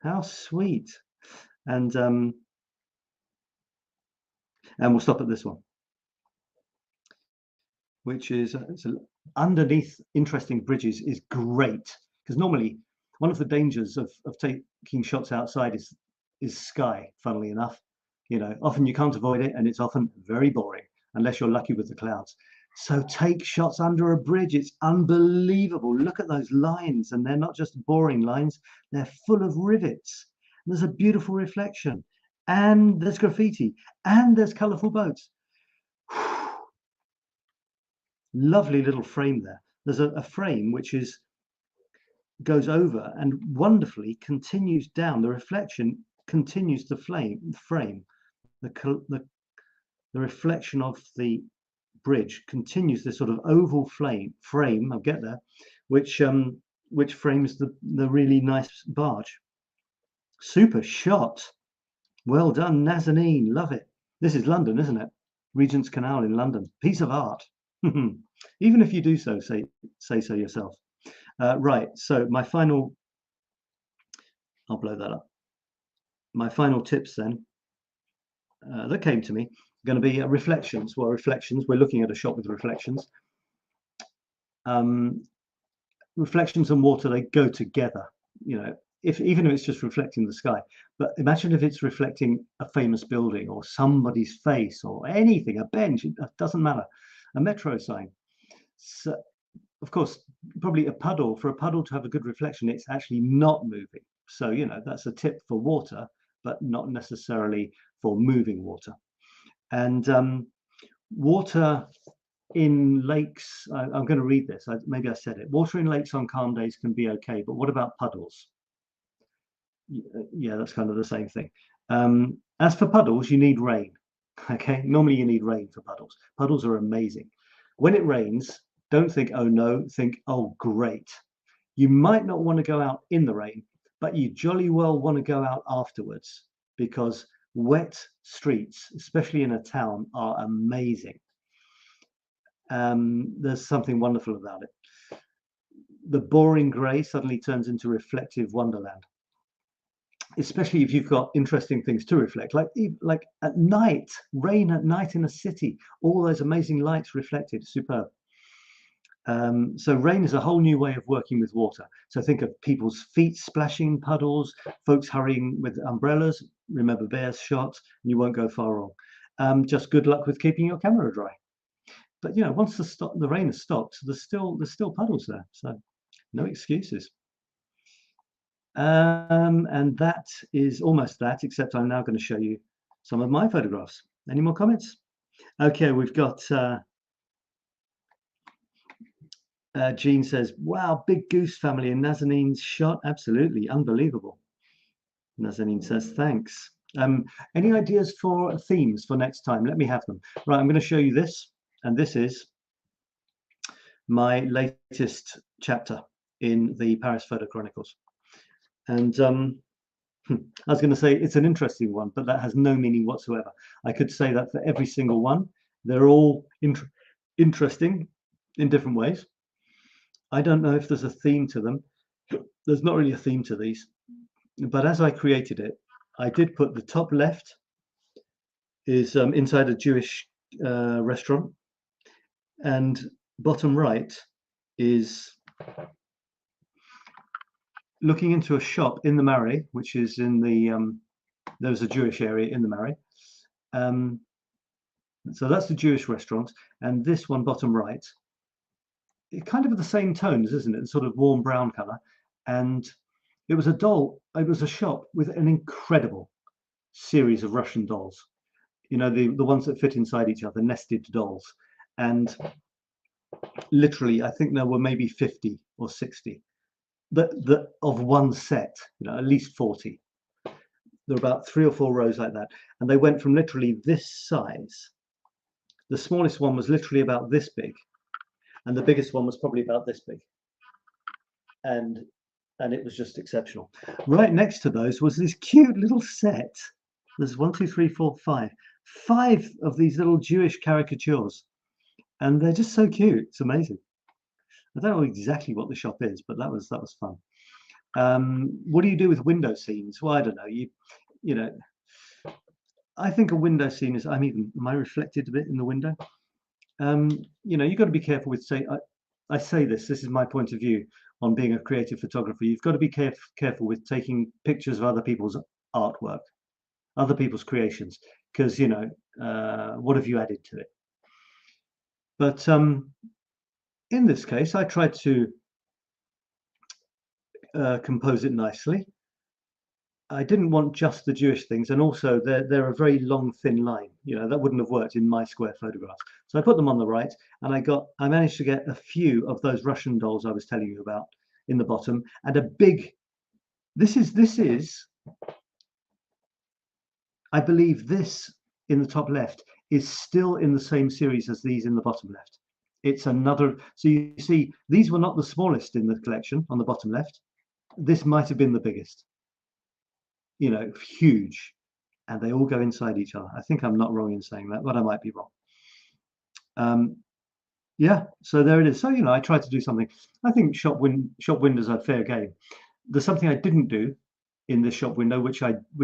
How sweet. And we'll stop at this one, which is underneath interesting bridges is great, because normally one of the dangers of taking shots outside is sky, funnily enough. Often you can't avoid it, and it's often very boring unless you're lucky with the clouds. So take shots under a bridge. It's unbelievable. Look at those lines, and they're not just boring lines, they're full of rivets. There's a beautiful reflection, and there's graffiti, and there's colorful boats. Lovely little frame there. There's a frame which goes over and wonderfully continues down. The reflection continues the frame. The reflection of the bridge continues this sort of oval frame. I'll get there, which frames the really nice barge. Super shot. Well done, Nazanin. Love it. This is London, isn't it? Regent's Canal in London. Piece of art. Even if you do so, say so yourself. Right. So my final. I'll blow that up. My final tips then that came to me are going to be reflections. Well, reflections. We're looking at a shot with reflections. Reflections and water, they go together. even if it's just reflecting the sky. But imagine if it's reflecting a famous building or somebody's face or anything, a bench, it doesn't matter, a metro sign. So, of course, probably for a puddle to have a good reflection, it's actually not moving. So, that's a tip for water, but not necessarily for moving water. And water in lakes, I'm going to read this, maybe I said it. Water in lakes on calm days can be okay, but what about puddles? Yeah, that's kind of the same thing. As for puddles, you need rain. Okay, normally you need rain for puddles. Puddles are amazing. When it rains, don't think, oh no, think, oh great. You might not want to go out in the rain, but you jolly well want to go out afterwards, because wet streets, especially in a town, are amazing. There's something wonderful about it. The boring grey suddenly turns into reflective wonderland, especially if you've got interesting things to reflect, like at night, rain at night in a city, all those amazing lights reflected, superb. So rain is a whole new way of working with water. So think of people's feet splashing puddles, folks hurrying with umbrellas. Remember Bear's shot, and you won't go far wrong. Just good luck with keeping your camera dry. But once the rain has stopped, there's still puddles there. So no excuses. And that is almost that, except I'm now going to show you some of my photographs. Any more comments? Okay, we've got Jean says, wow, big goose family in Nazanine's shot. Absolutely unbelievable. Nazanin says, thanks. Any ideas for themes for next time? Let me have them. Right, I'm going to show you this, and this is my latest chapter in the Paris Photo Chronicles. And I was going to say it's an interesting one, but that has no meaning whatsoever. I could say that for every single one. They're all interesting in different ways. I don't know if there's a theme to them. There's not really a theme to these. But as I created it, I did put the top left is inside a Jewish restaurant, and bottom right is looking into a shop in the Marais, which is in the there's a Jewish area in the Marais. So that's the Jewish restaurant, and this one bottom right, it kind of the same tones, isn't it? Sort of warm brown color. And it was a shop with an incredible series of Russian dolls. The ones that fit inside each other, nested dolls. And literally, I think there were maybe 50 or 60 that of one set, at least 40. There were about 3 or 4 rows like that. And they went from literally this size. The smallest one was literally about this big, and the biggest one was probably about this big. And it was just exceptional. Right next to those was this cute little set. There's 1, 2, 3, 4, 5. 5 of these little Jewish caricatures, and they're just so cute. It's amazing. I don't know exactly what the shop is, but that was fun. What do you do with window scenes? Well, I don't know. I think a window scene is. Am I reflected a bit in the window? You've got to be careful with I say this is my point of view on being a creative photographer. You've got to be careful with taking pictures of other people's artwork, other people's creations, because what have you added to it? But in this case, I tried to compose it nicely. I didn't want just the Jewish things, and also they're a very long, thin line. That wouldn't have worked in my square photographs. So I put them on the right, and I managed to get a few of those Russian dolls I was telling you about in the bottom, and a big. This is. I believe this in the top left is still in the same series as these in the bottom left. It's another. So you see, these were not the smallest in the collection on the bottom left. This might have been the biggest. Huge, and they all go inside each other. I think I'm not wrong in saying that, but I might be wrong. Yeah, so there it is. So I tried to do something. I think shop windows are fair game. There's something I didn't do in this shop window, which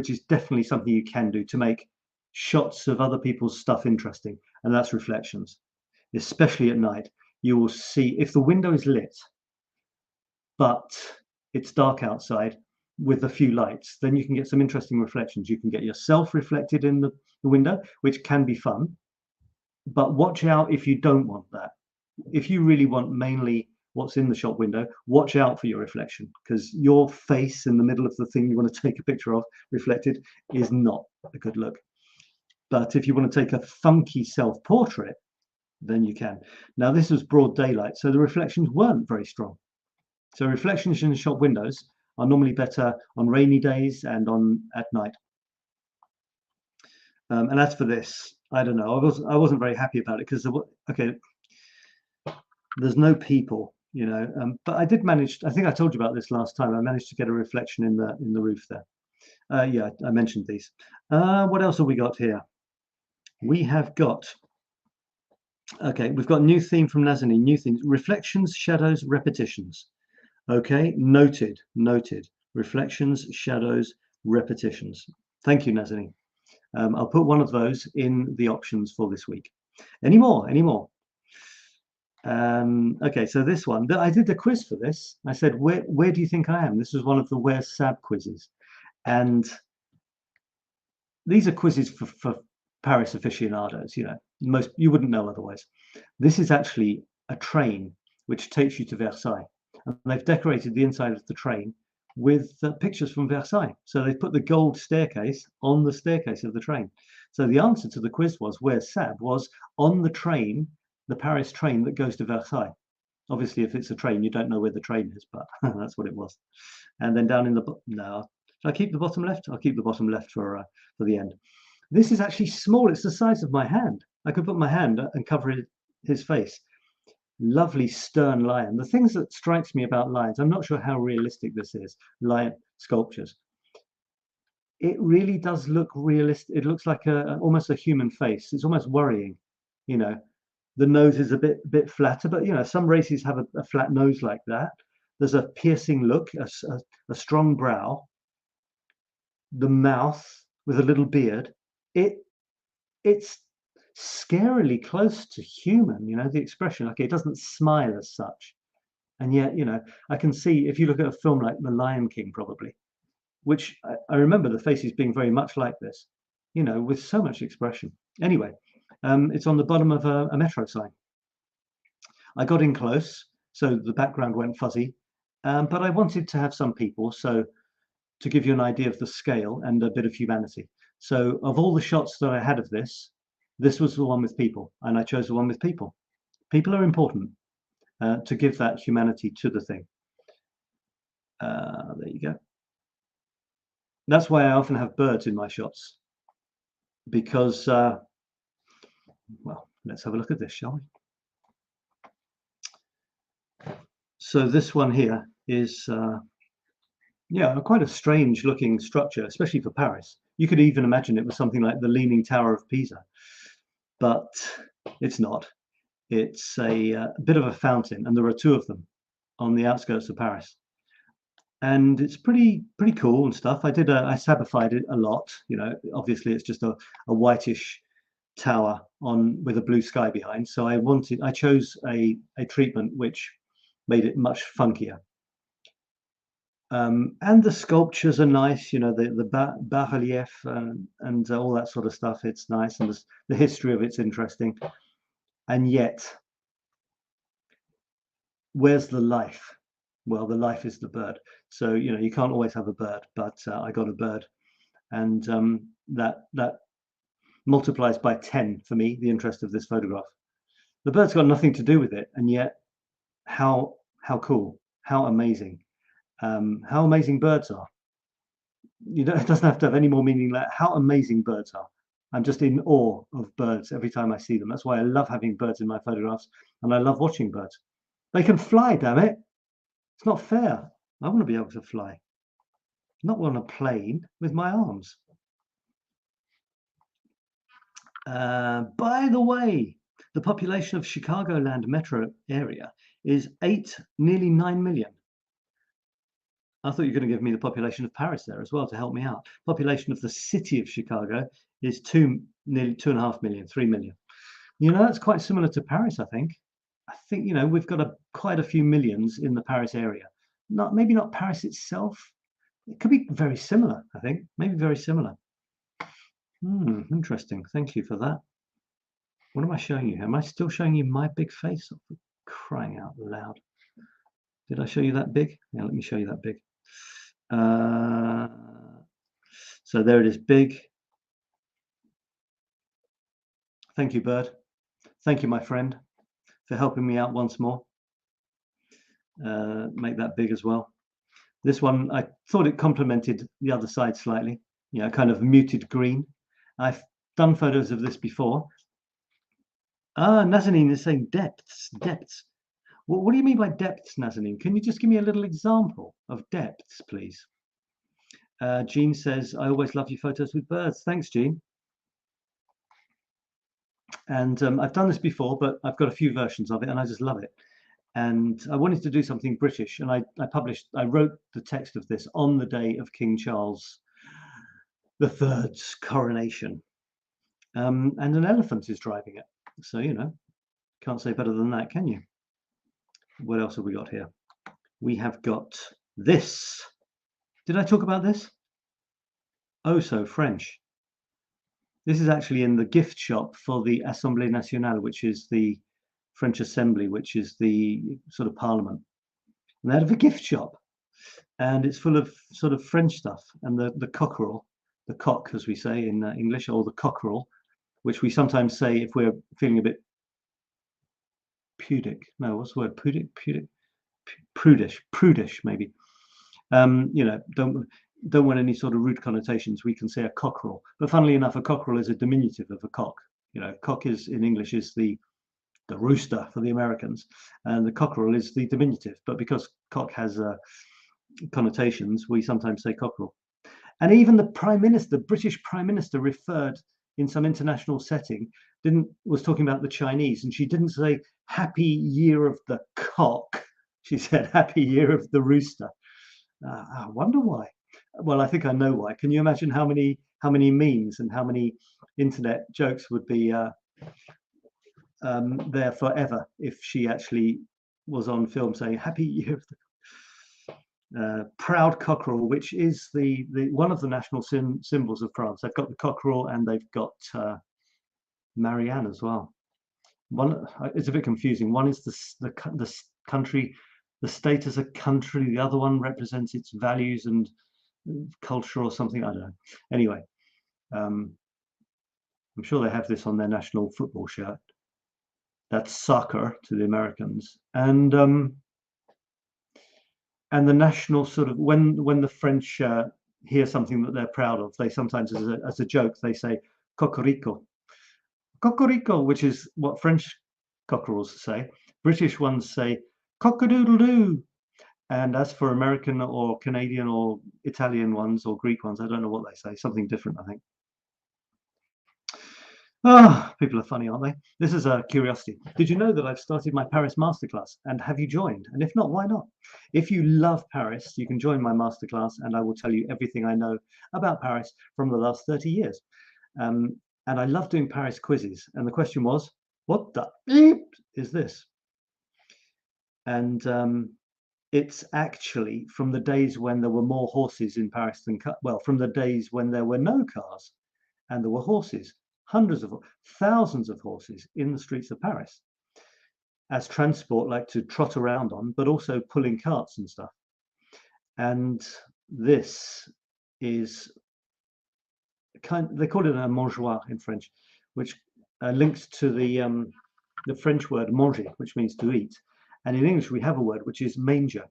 is definitely something you can do to make shots of other people's stuff interesting, and that's reflections. Especially at night, you will see if the window is lit, but it's dark outside, with a few lights, then you can get some interesting reflections. You can get yourself reflected in the window, which can be fun. But watch out if you don't want that. If you really want mainly what's in the shop window, watch out for your reflection, because your face in the middle of the thing you want to take a picture of reflected is not a good look. But if you want to take a funky self-portrait, then you can. Now, this was broad daylight, so the reflections weren't very strong. So reflections in the shop windows are normally better on rainy days and at night. And as for this, I don't know. I wasn't very happy about it because okay, there's no people, you know. But I did manage. I think I told you about this last time. I managed to get a reflection in the roof there. Yeah, I mentioned these. What else have we got here? We have got. Okay, we've got a new theme from Nazanin. New themes: reflections, shadows, repetitions. Okay, noted. Reflections, shadows, repetitions. Thank you, Nazanin. I'll put one of those in the options for this week. Any more? Okay, so this one, I did the quiz for this. I said, where do you think I am? This was one of the 𝗏𝗏𝗏𝗏 quizzes. And these are quizzes for Paris aficionados, you know. You wouldn't know otherwise. This is actually a train which takes you to Versailles. And they've decorated the inside of the train with pictures from Versailles. So they've put the gold staircase on the staircase of the train. So the answer to the quiz was, where's 𝗏𝗏𝗏𝗏, was on the train, the Paris train that goes to Versailles. Obviously, if it's a train, you don't know where the train is, but that's what it was. And then down in the no, should I keep the bottom left? I'll keep the bottom left for the end. This is actually small. It's the size of my hand. I could put my hand and cover his face. Lovely stern lion. The things that strikes me about lions, I'm not sure how realistic this is, lion sculptures. It really does look realistic. It looks like almost a human face. It's almost worrying, you know. The nose is a bit flatter, but you know, some races have a flat nose like that. There's a piercing look, a strong brow, the mouth with a little beard. It's scarily close to human, you know, the expression. Okay, it doesn't smile as such, and yet, you know, I can see, if you look at a film like The Lion King, probably, which I remember the faces being very much like this, you know, with so much expression. Anyway, it's on the bottom of a metro sign. I got in close, so the background went fuzzy, but I wanted to have some people, so to give you an idea of the scale and a bit of humanity. So of all the shots that I had of this was the one with people, and I chose the one with people. People are important to give that humanity to the thing. There you go. That's why I often have birds in my shots, because, well, let's have a look at this, shall we? So this one here is, yeah, quite a strange looking structure, especially for Paris. You could even imagine it was something like the Leaning Tower of Pisa, but it's not. It's a bit of a fountain, and there are two of them on the outskirts of Paris. And it's pretty cool and stuff. I sabified it a lot. You know, obviously it's just a whitish tower with a blue sky behind. So I chose a treatment which made it much funkier. And the sculptures are nice, you know, the bas-relief and all that sort of stuff. It's nice, and the history of it's interesting. And yet, where's the life? Well, the life is the bird. So, you know, you can't always have a bird, but I got a bird, and that multiplies by 10 for me the interest of this photograph. The bird's got nothing to do with it, and yet how cool, how amazing. How amazing birds are. It doesn't have to have any more meaning like how amazing birds are. I'm just in awe of birds every time I see them. That's why I love having birds in my photographs, and I love watching birds. They can fly, damn it. It's not fair. I want to be able to fly, not on a plane with my arms. By the way, the population of Chicagoland metro area is nearly 9 million. I thought you were going to give me the population of Paris there as well to help me out. Population of the city of Chicago is nearly 2.5 million, 3 million. You know, that's quite similar to Paris, I think. I think, you know, we've got quite a few millions in the Paris area. Maybe not Paris itself, It could be very similar, I think. Maybe very similar. Interesting. Thank you for that. What am I showing you? Am I still showing you my big face? Oh, for crying out loud. Did I show you that big? Yeah, let me show you that big. So there it is, big. Thank you, Bird. Thank you, my friend, for helping me out once more. Make that big as well. This one, I thought it complemented the other side slightly. Yeah, kind of muted green. I've done photos of this before. Nazanin is saying depths. What do you mean by depths, Nazanin? Can you just give me a little example of depths, please? Jean says, I always love your photos with birds. Thanks, Jean. And I've done this before, but I've got a few versions of it, and I just love it. And I wanted to do something British, and I wrote the text of this on the day of King Charles III's coronation. And an elephant is driving it. So, you know, can't say better than that, can you? What else have we got here? We have got this. Did I talk about this? Oh, so French. This is actually in the gift shop for the Assemblée Nationale, which is the French Assembly, which is the sort of parliament. And they have a gift shop, and it's full of sort of French stuff. And the cockerel, the cock, as we say in English, or the cockerel, which we sometimes say if we're feeling a bit pudic. No, what's the word? Pudic, prudish, maybe. You know, don't want any sort of rude connotations. We can say a cockerel, but funnily enough, a cockerel is a diminutive of a cock. You know, cock is in English is the rooster for the Americans, and the cockerel is the diminutive. But because cock has connotations, we sometimes say cockerel. And even the Prime Minister, British Prime Minister, referred in some international setting, was talking about the Chinese, and she didn't say Happy Year of the Cock. She said Happy Year of the Rooster. I wonder why. Well, I think I know why. Can you imagine how many memes and how many internet jokes would be there forever if she actually was on film saying Happy Year of the proud cockerel, which is the one of the national symbols of France. They've got the cockerel and they've got Marianne as well. One, it's a bit confusing. One is the country, the state as a country. The other one represents its values and culture or something. I don't know. Anyway, I'm sure they have this on their national football shirt. That's soccer to the Americans, and the national sort of when the French hear something that they're proud of, they sometimes as a joke they say cocorico, which is what French cockerels say. British ones say cock-a-doodle-doo. And as for American or Canadian or Italian ones or Greek ones, I don't know what they say. Something different, I think. People are funny, aren't they? This is a curiosity. Did you know that I've started my Paris masterclass? And have you joined? And if not, why not? If you love Paris, you can join my masterclass, and I will tell you everything I know about Paris from the last 30 years. And I love doing Paris quizzes. And the question was, what the beep is this? And it's actually from the days when there were more horses in Paris than from the days when there were no cars and there were horses. Thousands of horses in the streets of Paris as transport, like to trot around on, but also pulling carts and stuff. And this is they call it a mangeoire in French, which links to the French word manger, which means to eat. And in English we have a word which is manger,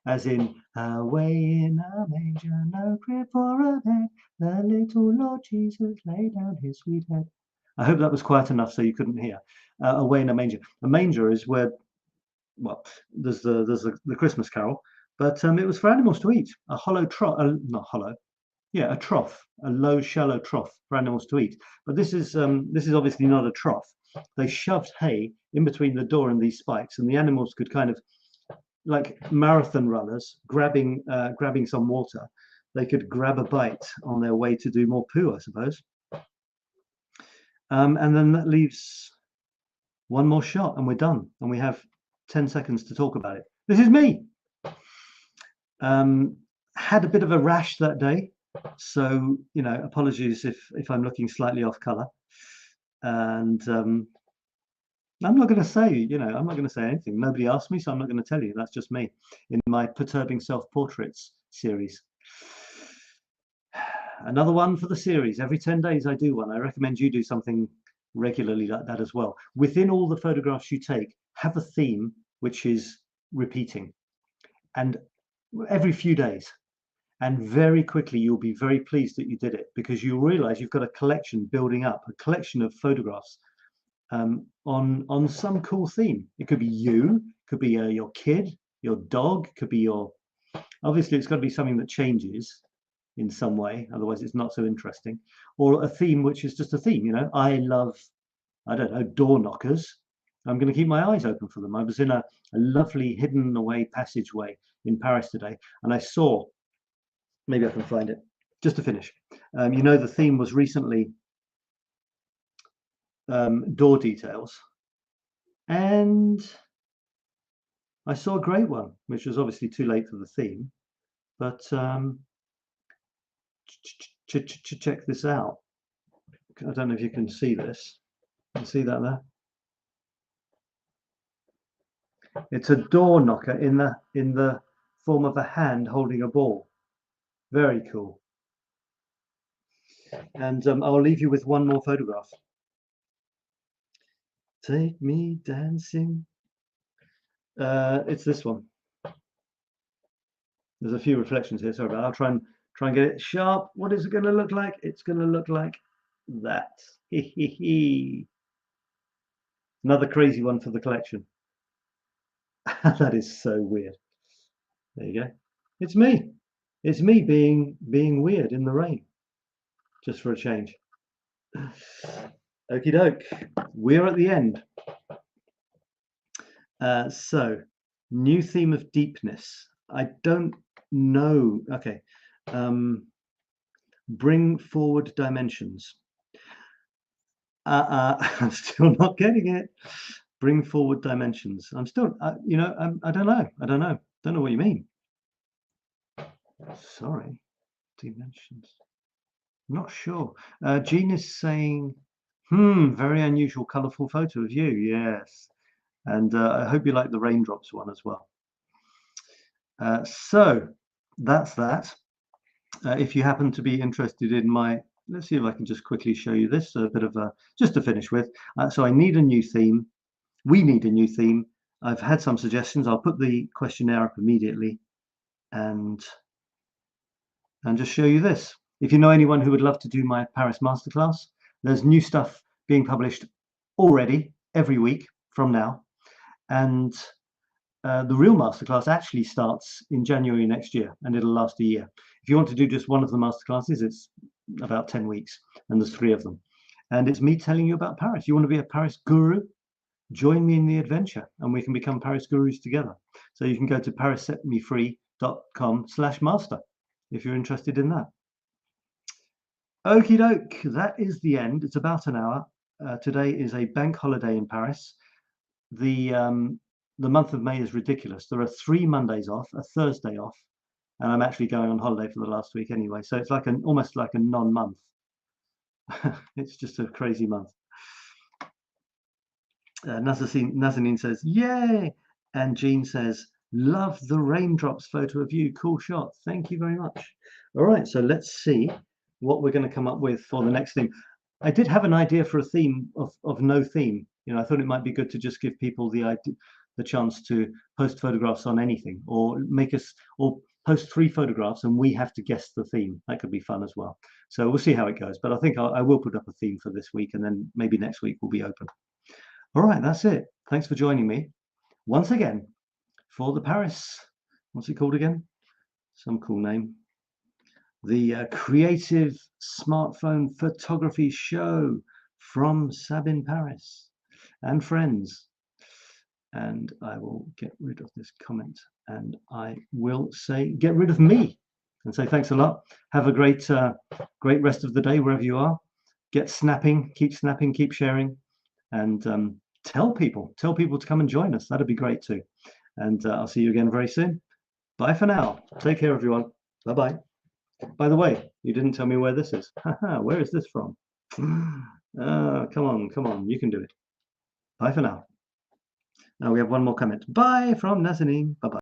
as in away in a manger, no crib for a bed, the little Lord Jesus lay down his sweet head. I hope that was quiet enough so you couldn't hear. Away in a manger. A manger is where, well, there's the Christmas carol, but it was for animals to eat. A hollow trough, not hollow, yeah, a trough, a low, shallow trough for animals to eat. But this is obviously not a trough. They shoved hay in between the door and these spikes, and the animals could kind of, like marathon runners grabbing some water, they could grab a bite on their way to do more poo, I suppose. And then that leaves one more shot and we're done, and we have 10 seconds to talk about it. This is me. Had a bit of a rash that day, so you know, apologies if I'm looking slightly off color. And I'm not going to say, you know, I'm not going to say anything. Nobody asked me, so I'm not going to tell you. That's just me in my perturbing self-portraits series. Another one for the series. Every 10 days I do one. I recommend you do something regularly like that as well. Within all the photographs you take, have a theme which is repeating, and every few days. And very quickly you'll be very pleased that you did it, because you'll realize you've got a collection building up, a collection of photographs on some cool theme. It could be you, could be your kid, your dog, could be your, obviously it's got to be something that changes in some way, otherwise it's not so interesting, or a theme which is just a theme. You know, I love, I don't know, door knockers. I'm going to keep my eyes open for them. I was in a lovely hidden away passageway in Paris today, and I saw, maybe I can find it just to finish. You know, the theme was recently door details, and I saw a great one, which was obviously too late for the theme, but check this out. I don't know if you can see this. You see that there? It's a door knocker in the form of a hand holding a ball. Very cool. And I'll leave you with one more photograph. Take me dancing. It's this one. There's a few reflections here. Sorry about that. I'll try and get it sharp. What is it going to look like? It's going to look like that. Another crazy one for the collection. That is so weird. There you go. It's me. It's me being weird in the rain, just for a change. Okie doke. We're at the end. So, new theme of deepness. I don't know. Okay. Bring forward dimensions. I'm still not getting it. Bring forward dimensions. I'm still, you know, I don't know. Don't know what you mean. Sorry. Dimensions. Not sure. Jean is saying, very unusual, colourful photo of you. Yes. And I hope you like the raindrops one as well. So that's that. If you happen to be interested in my, let's see if I can just quickly show you this, a bit of a, just to finish with. So I need a new theme. We need a new theme. I've had some suggestions. I'll put the questionnaire up immediately and just show you this. If you know anyone who would love to do my Paris masterclass, there's new stuff being published already every week from now. And the real masterclass actually starts in January next year, and it'll last a year. If you want to do just one of the masterclasses, it's about 10 weeks, and there's 3 of them. And it's me telling you about Paris. You want to be a Paris guru? Join me in the adventure, and we can become Paris gurus together. So you can go to parissetmefree.com/master if you're interested in that. Okie doke, that is the end. It's about an hour. Today is a bank holiday in Paris. The month of May is ridiculous. There are 3 Mondays off, a Thursday off, and I'm actually going on holiday for the last week anyway. So it's like almost like a non-month. It's just a crazy month. Nazanin says, yay! And Jean says, love the raindrops photo of you. Cool shot. Thank you very much. All right, so let's see what we're going to come up with for the next theme. I did have an idea for a theme of no theme. You know, I thought it might be good to just give people the chance to post photographs on anything, or post 3 photographs and we have to guess the theme. That could be fun as well. So we'll see how it goes. But I think I will put up a theme for this week, and then maybe next week will be open. All right, that's it. Thanks for joining me once again for the Paris, what's it called again? Some cool name. The Creative Smartphone Photography Show from Sabine Paris and friends. And I will get rid of this comment, and I will say get rid of me and say thanks a lot. Have a great rest of the day wherever you are. Get snapping, keep sharing, and tell people to come and join us. That'd be great too. And I'll see you again very soon. Bye for now. Take care, everyone. Bye-bye. By the way, you didn't tell me where this is. Where is this from? Come on, you can do it. Bye for now. Now we have one more comment. Bye from Nazanin. Bye-bye.